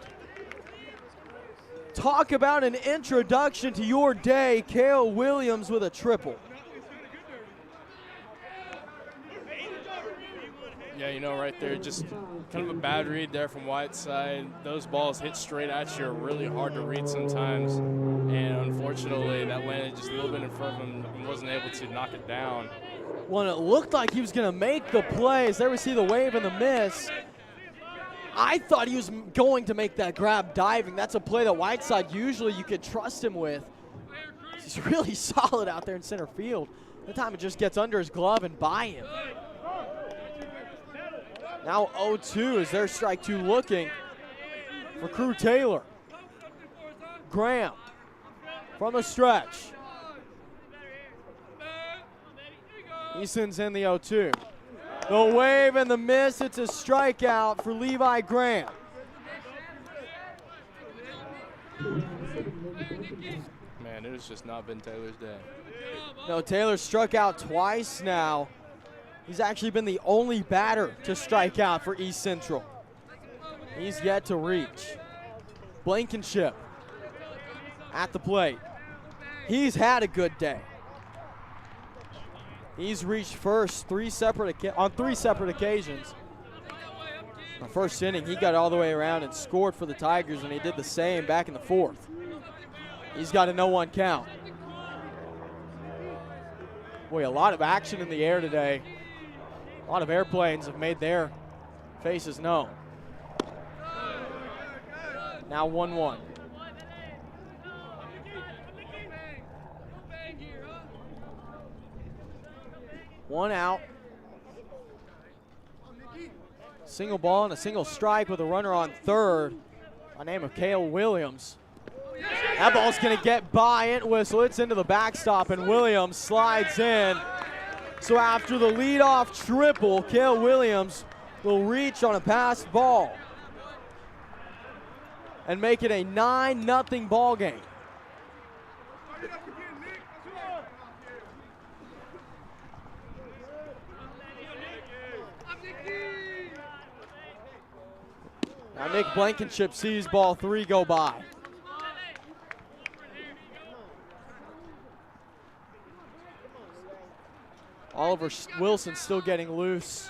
Talk about an introduction to your day. Kale Williams with a triple. Yeah, you know, right there, just kind of a bad read there from Whiteside. Those balls hit straight at you are really hard to read sometimes. And unfortunately, that landed just a little bit in front of him and wasn't able to knock it down. Well, it looked like he was going to make the plays. There we see the wave and the miss. I thought he was going to make that grab diving. That's a play that Whiteside usually you could trust him with. He's really solid out there in center field. That time it just gets under his glove and by him. Now 0-2 is their strike 2 looking for Crew Taylor. Graham from the stretch. Easton's in the 0-2. The wave and the miss, it's a strikeout for Levi Graham. Man, it has just not been Taylor's day. No, Taylor struck out twice now. He's actually been the only batter to strike out for East Central. He's yet to reach. Blankenship at the plate. He's had a good day. He's reached first on 3 separate occasions. In the first inning, he got all the way around and scored for the Tigers, and he did the same back in the 4th. He's got a 0-1 count. Boy, a lot of action in the air today. A lot of airplanes have made their faces known. Now 1-1. One out. Single ball and a single strike with a runner on third by name of Kale Williams. That ball's going to get by Entwistle. It's into the backstop, and Williams slides in. So after the leadoff triple, Kale Williams will reach on a passed ball and make it a 9-0 ball game. Now Nick Blankenship sees ball 3 go by. Oliver Wilson still getting loose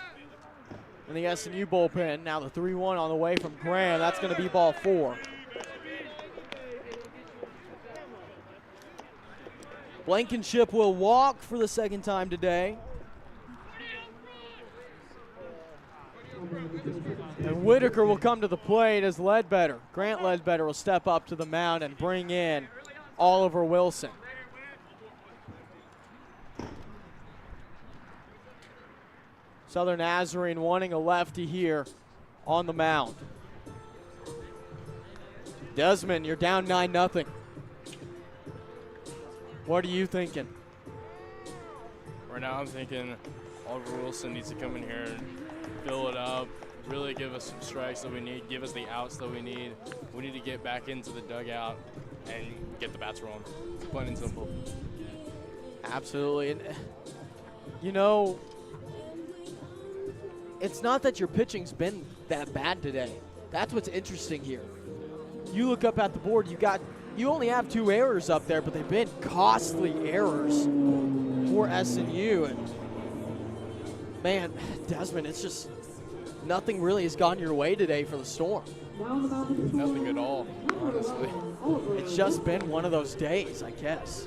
in the SNU bullpen. Now the 3-1 on the way from Graham. That's going to be ball 4. Blankenship will walk for the second time today. And Whitaker will come to the plate as Grant Ledbetter will step up to the mound and bring in Oliver Wilson. Southern Nazarene wanting a lefty here on the mound. Desmond, you're down 9-0. What are you thinking? Right now I'm thinking Oliver Wilson needs to come in here and fill it up, really give us some strikes that we need, give us the outs that we need. We need to get back into the dugout and get the bats rolling. Plain and simple. Absolutely. And, you know, it's not that your pitching's been that bad today. That's what's interesting here. You look up at the board, you only have 2 errors up there, but they've been costly errors for SNU. And man, Desmond, it's just nothing really has gone your way today for the Storm. Nothing at all, honestly. It's just been one of those days, I guess.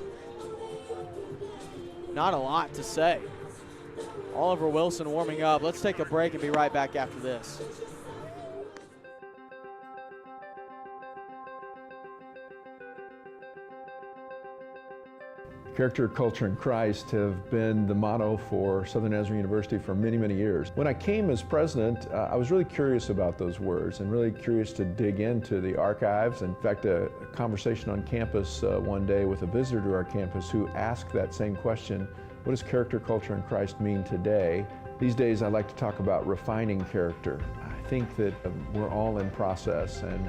Not a lot to say. Oliver Wilson warming up. Let's take a break and be right back after this. Character, culture, and Christ have been the motto for Southern Nazarene University for many, many years. When I came as president, I was really curious about those words and really curious to dig into the archives. In fact, a conversation on campus one day with a visitor to our campus who asked that same question, what does character, culture, and Christ mean today? These days I like to talk about refining character. I think that we're all in process, and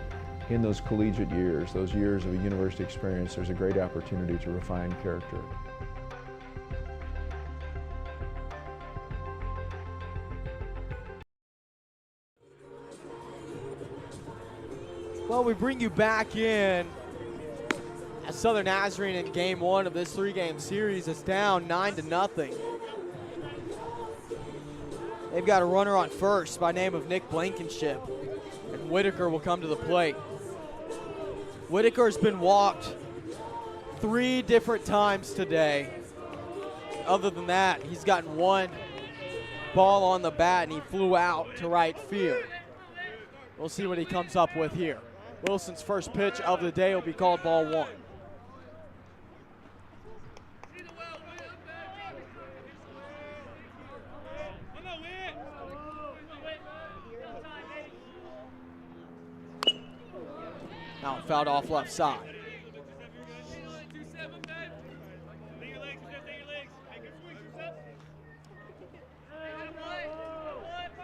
in those collegiate years, those years of a university experience, there's a great opportunity to refine character. Well, we bring you back in as Southern Nazarene in game one of this three-game series is down 9-0. They've got a runner on first by name of Nick Blankenship, and Whitaker will come to the plate. Whitaker's been walked 3 different times today. Other than that, he's gotten 1 ball on the bat, and he flew out to right field. We'll see what he comes up with here. Wilson's first pitch of the day will be called ball 1. Now fouled off left side.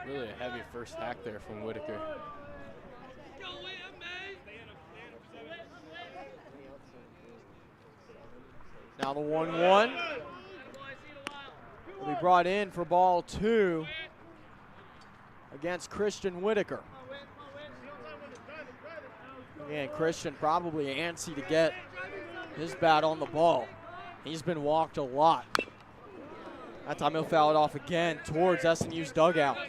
Really a heavy first hack there from Whitaker. Now the 1-1 will be brought in for ball 2 against Christian Whitaker. Again, Christian probably antsy to get his bat on the ball. He's been walked a lot. That time he'll foul it off again towards SNU's dugout.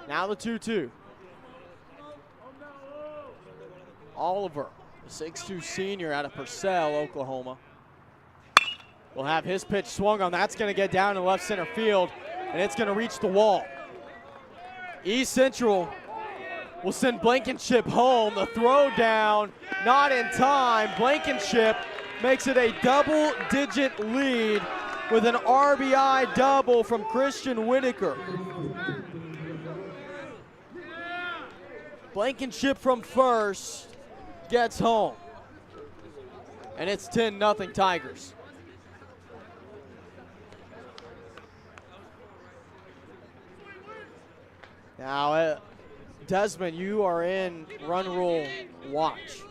Now the 2-2. Oliver, the 6'2 senior out of Purcell, Oklahoma, will have his pitch swung on. That's going to get down in left center field, and it's going to reach the wall. East Central will send Blankenship home. The throw down, not in time. Blankenship makes it a double-digit lead with an RBI double from Christian Whitaker. Blankenship from first gets home, and it's 10-0 Tigers. Now, Desmond, you are in run rule watch.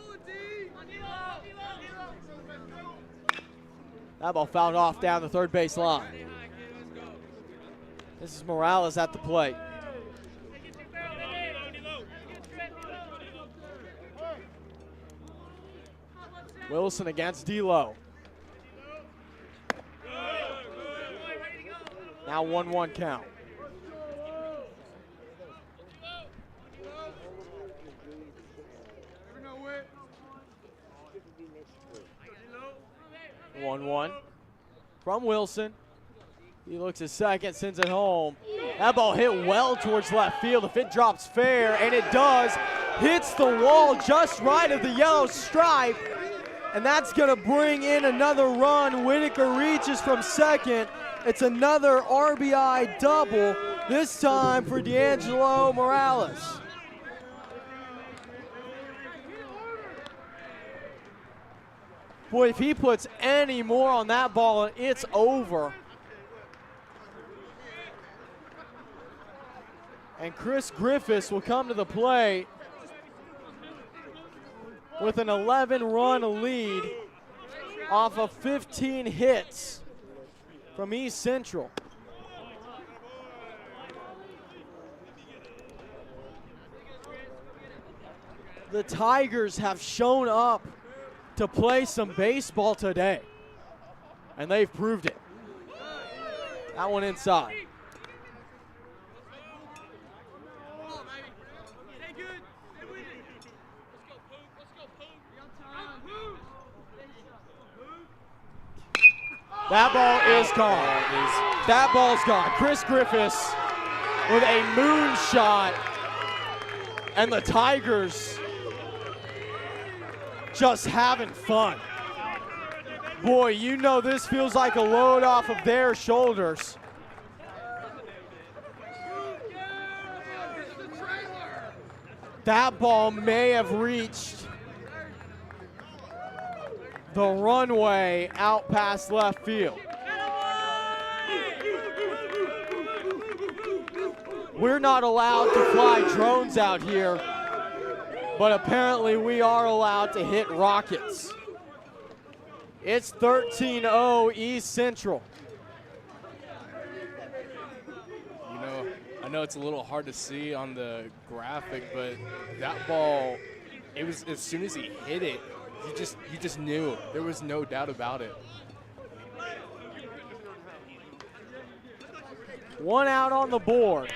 That ball fouled off down the third base line. This is Morales at the plate. Wilson against D'Lo. Now 1-1 count. From Wilson. He looks at second, sends it home. That ball hit well towards left field. If it drops fair, and it does, hits the wall just right of the yellow stripe. And that's going to bring in another run. Whitaker reaches from second. It's another RBI double, this time for D'Angelo Morales. Boy, if he puts any more on that ball, it's over. And Chris Griffiths will come to the plate with an 11-run lead off of 15 hits from East Central. The Tigers have shown up to play some baseball today, and they've proved it. That one inside. That ball is gone. That ball's gone. Chris Griffiths with a moonshot. And the Tigers just having fun. Boy, you know this feels like a load off of their shoulders. That ball may have reached the runway out past left field. We're not allowed to fly drones out here, but apparently we are allowed to hit rockets. It's 13-0 East Central. You know, I know it's a little hard to see on the graphic, but that ball, it was as soon as he hit it, you just knew. There was no doubt about it. One out on the board.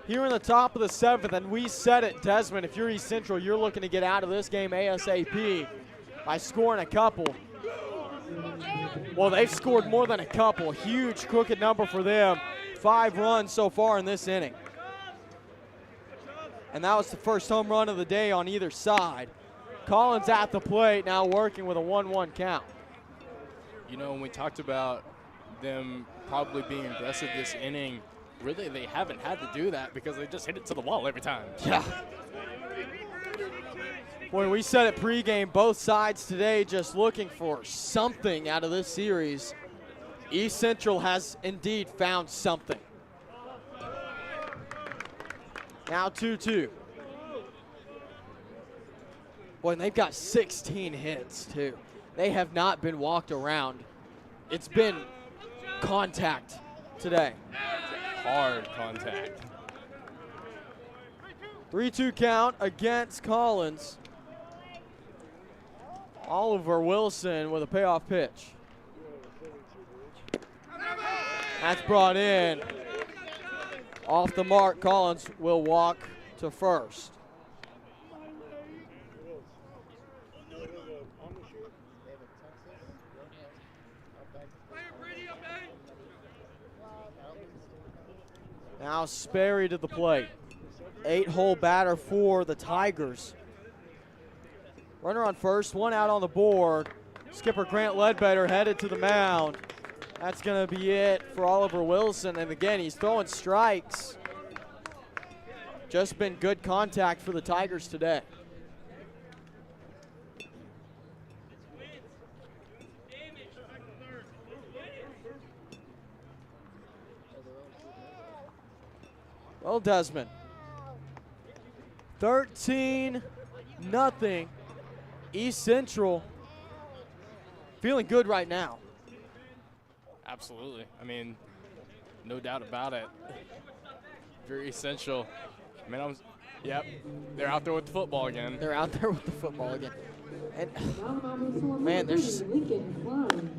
Here in the top of the 7th, and we said it, Desmond, if you're East Central, you're looking to get out of this game ASAP by scoring a couple. Well, they've scored more than a couple. Huge crooked number for them. 5 runs so far in this inning. And that was the first home run of the day on either side. Collins at the plate, now working with a 1-1 count. You know, when we talked about them probably being aggressive this inning, really they haven't had to do that because they just hit it to the wall every time. Yeah. Boy, we said it pregame, both sides today just looking for something out of this series. East Central has indeed found something. Now 2-2. Boy, and they've got 16 hits, too. They have not been walked around. It's been contact today. Hard contact. 3-2 count against Collins. Oliver Wilson with a payoff pitch. That's brought in. Off the mark, Collins will walk to first. Now Sperry to the plate. 8-hole batter for the Tigers. Runner on first, 1 out on the board. Skipper Grant Ledbetter headed to the mound. That's going to be it for Oliver Wilson. And again, he's throwing strikes. Just been good contact for the Tigers today. Well, Desmond, 13-0 East Central. Feeling good right now. Absolutely. I mean, no doubt about it. Very essential. Man, yep, they're out there with the football again. They're out there with the football again. And, man, there's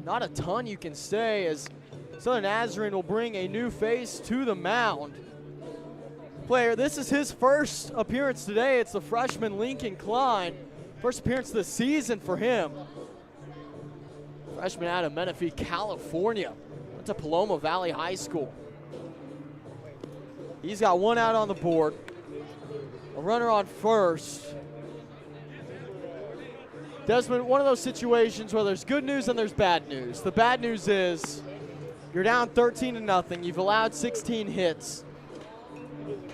not a ton you can say as Southern Nazarene will bring a new face to the mound. Player, this is his first appearance today. It's the freshman Lincoln Klein. First appearance of the season for him. Freshman out of Menifee, California. Went to Paloma Valley High School. He's got 1 out on the board. A runner on first. Desmond, one of those situations where there's good news and there's bad news. The bad news is you're down 13-0. You've allowed 16 hits.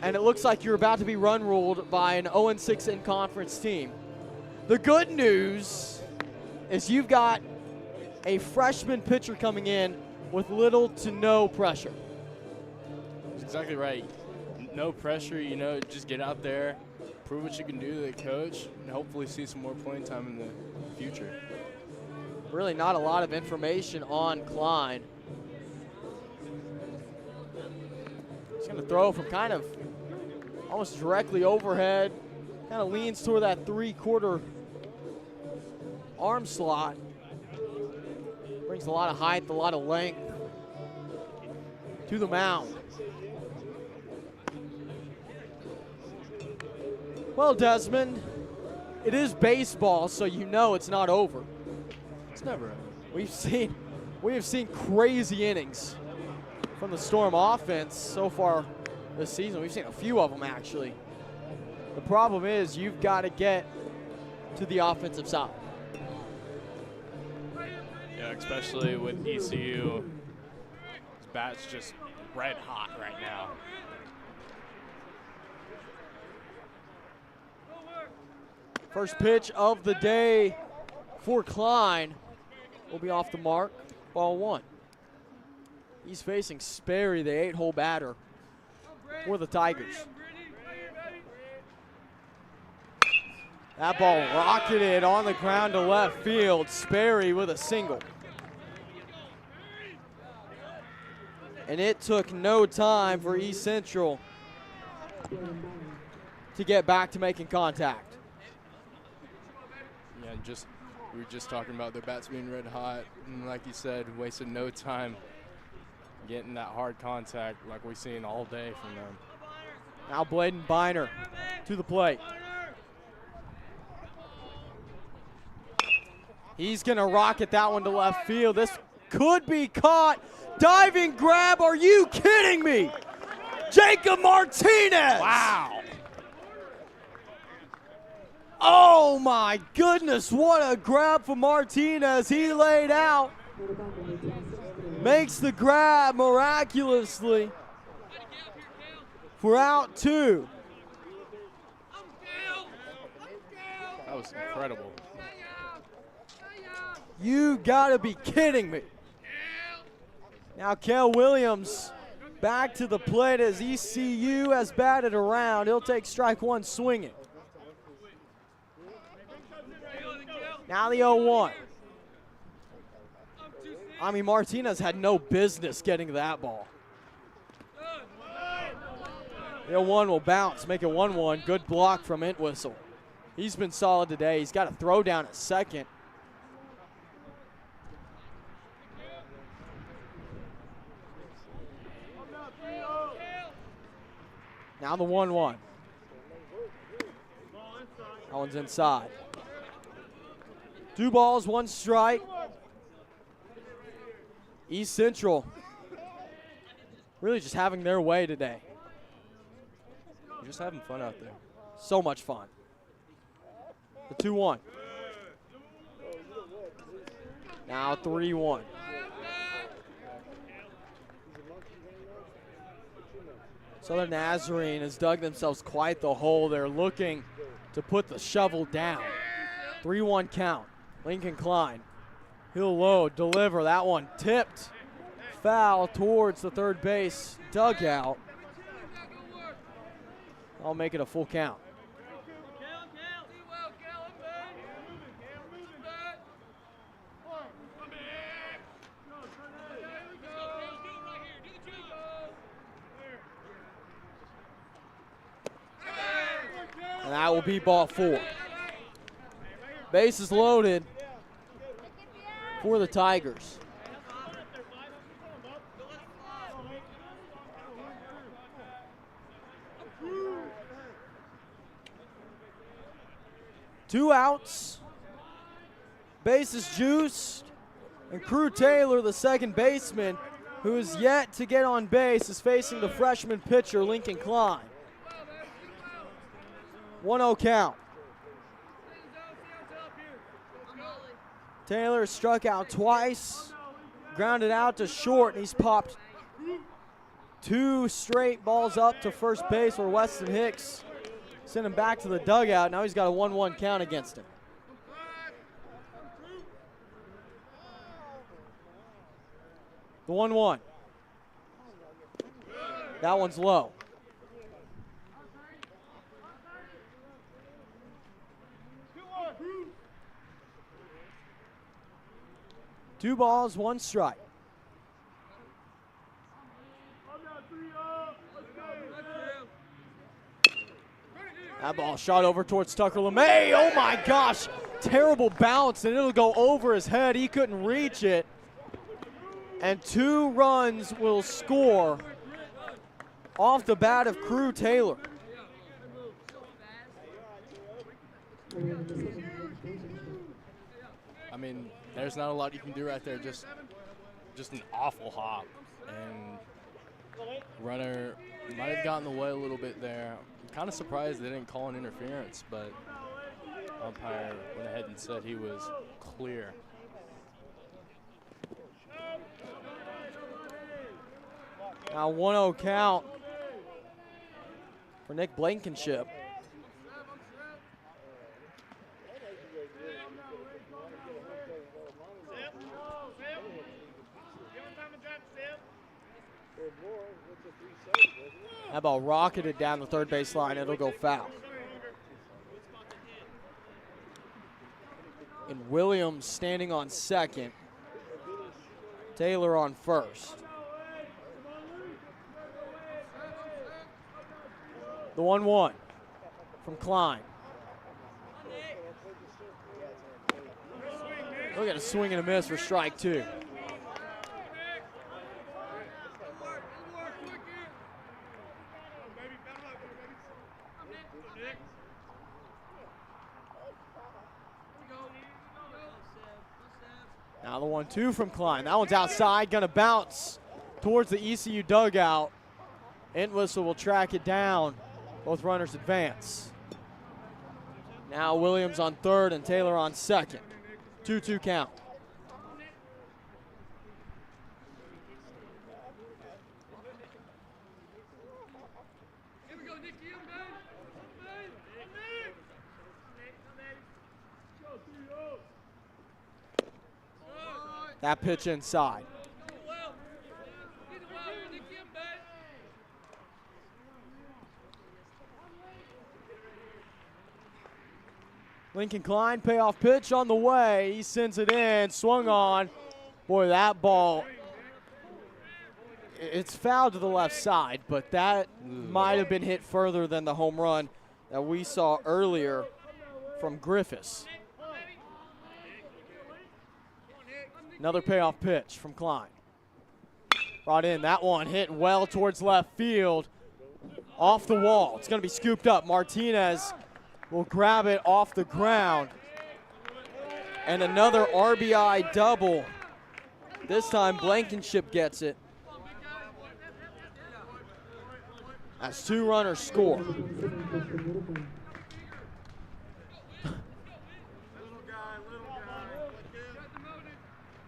And it looks like you're about to be run ruled by an 0-6 in-conference team. The good news is you've got a freshman pitcher coming in with little to no pressure. That's exactly right. No pressure, you know, just get out there, prove what you can do to the coach, and hopefully see some more playing time in the future. Really not a lot of information on Klein. He's going to throw from kind of almost directly overhead. Kind of leans toward that 3/4 arm slot. Brings a lot of height, a lot of length to the mound. Well, Desmond, it is baseball, so you know it's not over. It's never over. We have seen crazy innings from the Storm offense so far this season. We've seen a few of them, actually. The problem is you've got to get to the offensive side. Yeah, especially with ECU. His bat's just red hot right now. First pitch of the day for Klein will be off the mark. Ball 1. He's facing Sperry, the 8-hole batter for the Tigers. That ball rocketed on the ground to left field. Sperry with a single. And it took no time for East Central to get back to making contact. Yeah, and we were just talking about their bats being red hot, and like you said, wasted no time getting that hard contact like we've seen all day from them. Now Bladen Biner to the plate. He's going to rocket that one to left field. This could be caught. Diving grab, are you kidding me? Jacob Martinez! Wow! Oh my goodness, what a grab for Martinez. He laid out. Makes the grab miraculously for out 2. That was incredible. You gotta be kidding me. Now Kel Williams back to the plate as ECU has batted around. He'll take strike 1 swinging. Now the 0-1. I mean, Martinez had no business getting that ball. The 0-1 will bounce, make it 1-1. Good block from Entwistle. He's been solid today. He's got a throw down at second. Now the 1-1. That one's inside. 2 balls, 1 strike. East Central really just having their way today. Just having fun out there. So much fun. The 2-1. Now 3-1. Southern Nazarene has dug themselves quite the hole. They're looking to put the shovel down. 3-1 count. Lincoln Klein. He'll load, deliver. That one tipped. Foul towards the third base dugout. I'll make it a full count. And that will be ball 4. Base is loaded for the Tigers. Two outs. Base is juiced. And Crew Taylor, the second baseman, who is yet to get on base, is facing the freshman pitcher, Lincoln Klein. 1-0 count. Taylor struck out twice, grounded out to short, and he's popped 2 straight balls up to first base where Weston Hicks sent him back to the dugout. Now he's got a 1-1 count against him. The 1-1. That one's low. Two balls, 1 strike. That ball shot over towards Tucker LeMay. Oh my gosh, terrible bounce, and it'll go over his head. He couldn't reach it. And 2 runs will score off the bat of Crew Taylor. I mean, there's not a lot you can do right there. Just an awful hop. And Runner might have gotten in the way a little bit there. I'm kind of surprised they didn't call an interference, but umpire went ahead and said he was clear. Now 1-0 count for Nick Blankenship. That ball rocketed down the third base line. It'll go foul. And Williams standing on second. Taylor on first. The 1-1 from Klein. Look at a swing and a miss for strike two. Now the 1-2 from Klein. That one's outside, gonna bounce towards the ECU dugout. Entwistle will track it down. Both runners advance. Now Williams on third and Taylor on second. 2-2 count. That pitch inside. Lincoln Klein, payoff pitch on the way. He sends it in, swung on. Boy, that ball, it's fouled to the left side, but that might have been hit further than the home run that we saw earlier from Griffiths. Another payoff pitch from Klein. Brought in, that one hit well towards left field. Off the wall, it's gonna be scooped up. Martinez will grab it off the ground. And another RBI double. This time Blankenship gets it. As two runners score.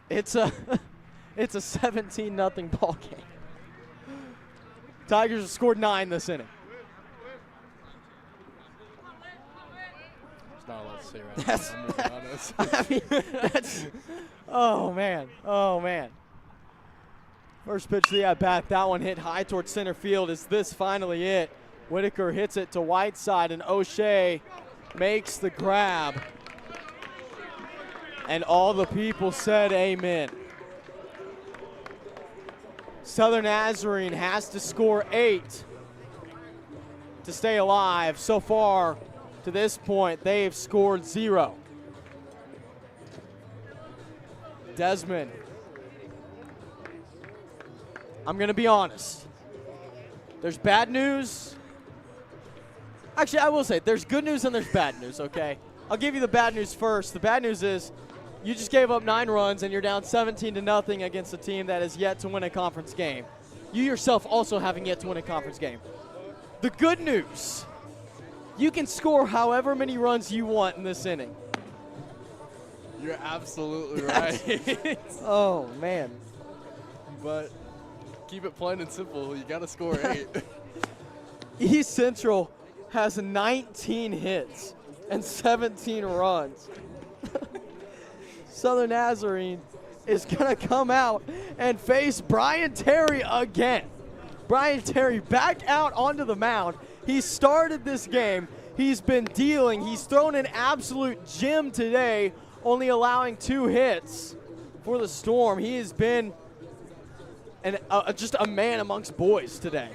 It's a 17-0 ball game. Tigers have scored 9 this inning. There's not a lot to say right now. I'm gonna be honest. I mean, that's, oh man. First pitch to the at-bat, that one hit high towards center field. Is this finally it? Whitaker hits it to Whiteside, and O'Shea makes the grab. And all the people said amen. Southern Nazarene has to score 8 to stay alive. So far, to this point, they've scored 0. Desmond. I'm going to be honest. There's bad news. Actually, I will say, there's good news and there's bad news, okay? I'll give you the bad news first. The bad news is you just gave up 9 runs and you're down 17-0 against a team that has yet to win a conference game. You yourself also having yet to win a conference game. The good news, you can score however many runs you want in this inning. You're absolutely right. Oh, man. But keep it plain and simple. You got to score 8. East Central has 19 hits and 17 runs. Southern Nazarene is going to come out and face Brian Terry again. Brian Terry back out onto the mound. He started this game. He's been dealing. He's thrown an absolute gem today, only allowing 2 hits for the Storm. He has been just a man amongst boys today.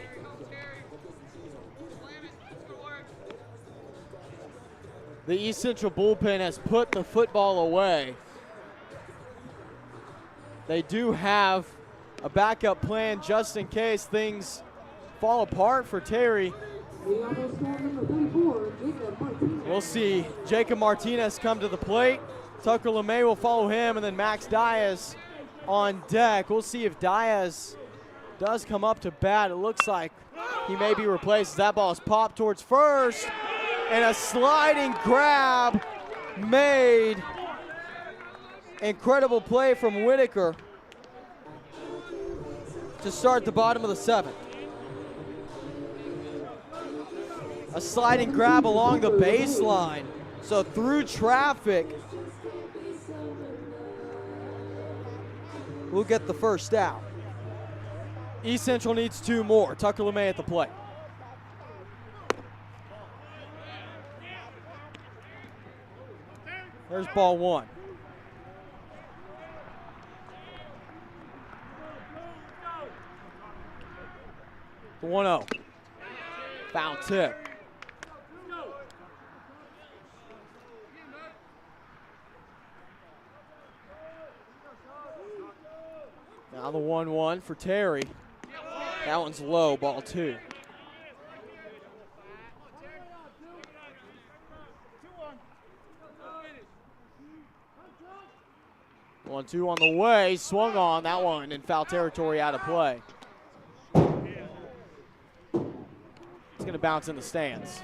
The East Central bullpen has put the football away. They do have a backup plan just in case things fall apart for Terry. We'll see Jacob Martinez come to the plate. Tucker LeMay will follow him, and then Max Diaz on deck. We'll see if Diaz does come up to bat. It looks like he may be replaced. That ball is popped towards first, and a sliding grab made. Incredible play from Whitaker to start the bottom of the 7th. A sliding grab along the baseline, so through traffic. We'll get the first out. East Central needs 2 more. Tucker LeMay at the plate. There's ball 1. The 1-0. Foul tip. Now the 1-1 for Terry. That one's low, ball 2. One, 2 on the way, swung on that one in foul territory, out of play. It's gonna bounce in the stands.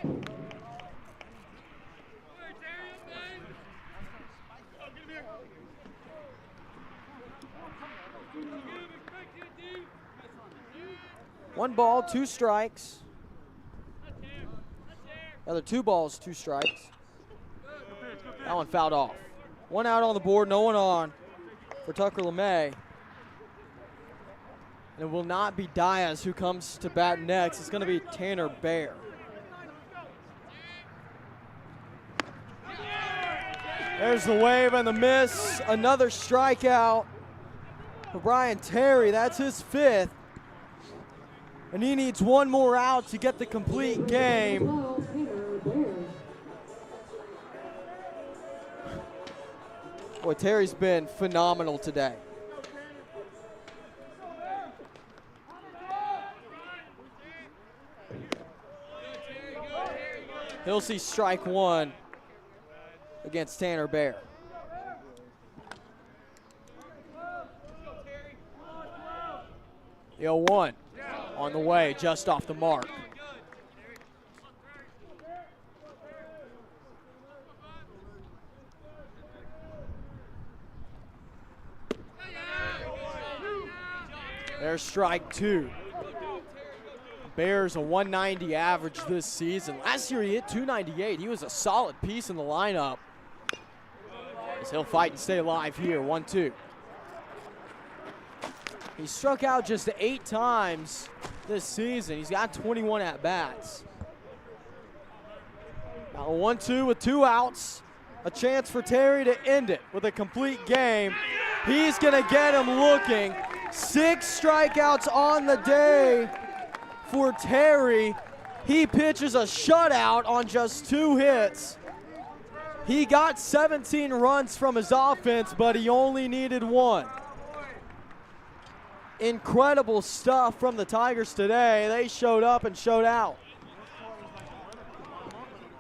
One ball, 2 strikes. Other 2 balls, 2 strikes. That one fouled off. 1 out on the board, no one on for Tucker LeMay. And it will not be Diaz who comes to bat next. It's going to be Tanner Bear. There's the wave and the miss. Another strikeout for Brian Terry. That's his 5th. And he needs 1 more out to get the complete game. Boy, Terry's been phenomenal today. He'll see strike 1 against Tanner Bear. The 0-1 on the way, just off the mark. There's strike 2. Bears a 190 average this season. Last year he hit 298. He was a solid piece in the lineup. As he'll fight and stay alive here, 1-2. He struck out just 8 times this season. He's got 21 at-bats. Now 1-2 with 2 outs. A chance for Terry to end it with a complete game. He's gonna get him looking. 6 strikeouts on the day for Terry. He pitches a shutout on just 2 hits. He got 17 runs from his offense, but he only needed 1. Incredible stuff from the Tigers today. They showed up and showed out.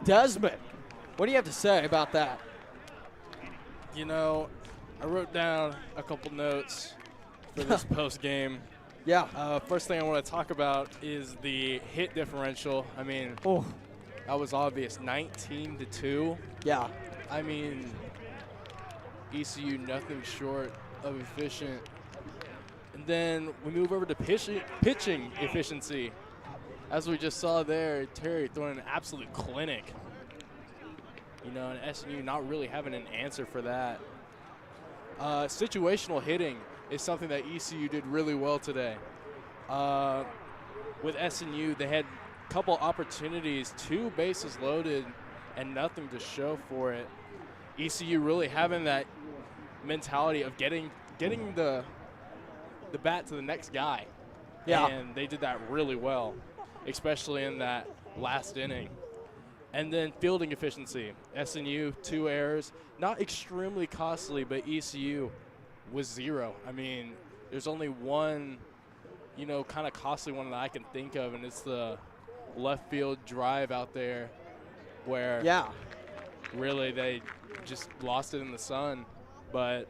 Desmond, what do you have to say about that? You know, I wrote down a couple notes for this post game. Yeah. First thing I want to talk about is the hit differential. I mean, that was obvious, 19-2. Yeah. I mean, ECU nothing short of efficient. And then we move over to pitching efficiency. As we just saw there, Terry throwing an absolute clinic. You know, and SNU not really having an answer for that. Situational hitting is something that ECU did really well today. With SNU, they had a couple opportunities, 2 bases loaded, and nothing to show for it. ECU really having that mentality of getting the bat to the next guy. Yeah. And they did that really well, especially in that last inning. And then fielding efficiency. SNU, 2 errors. Not extremely costly, but ECU was 0. I mean, there's only one, you know, kind of costly one that I can think of, and it's the left field drive out there where really they just lost it in the sun. But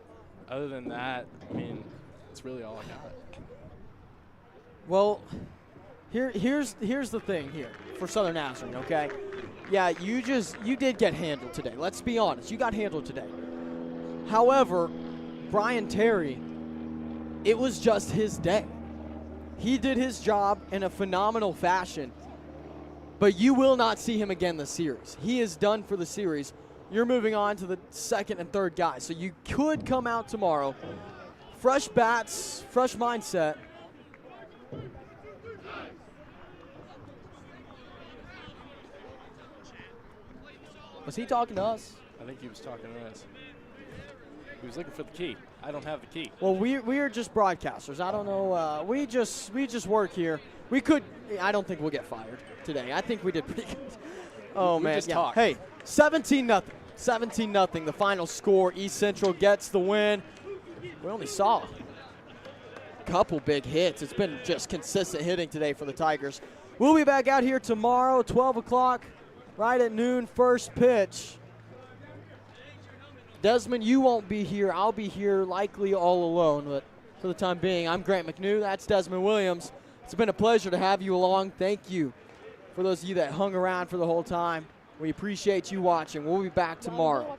other than that, I mean, that's really all I got. Well, here's the thing here for Southern Nazarene, okay? Yeah, you did get handled today. Let's be honest. You got handled today. However, Brian Terry, it was just his day. He did his job in a phenomenal fashion, but you will not see him again this series. He is done for the series. You're moving on to the second and third guys. So you could come out tomorrow, fresh bats, fresh mindset. Was he talking to us? I think he was talking to us. He was looking for the key. I don't have the key. Well, we are just broadcasters. I don't know. We just work here. We could. I don't think we'll get fired today. I think we did pretty good. Oh We man, just yeah. talked. Hey, 17-0. 17-0. The final score. East Central gets the win. We only saw a couple big hits. It's been just consistent hitting today for the Tigers. We'll be back out here tomorrow, 12 o'clock. Right at noon, first pitch. Desmond, you won't be here. I'll be here likely all alone, but for the time being, I'm Grant McNew. That's Desmond Williams. It's been a pleasure to have you along. Thank you for those of you that hung around for the whole time. We appreciate you watching. We'll be back tomorrow.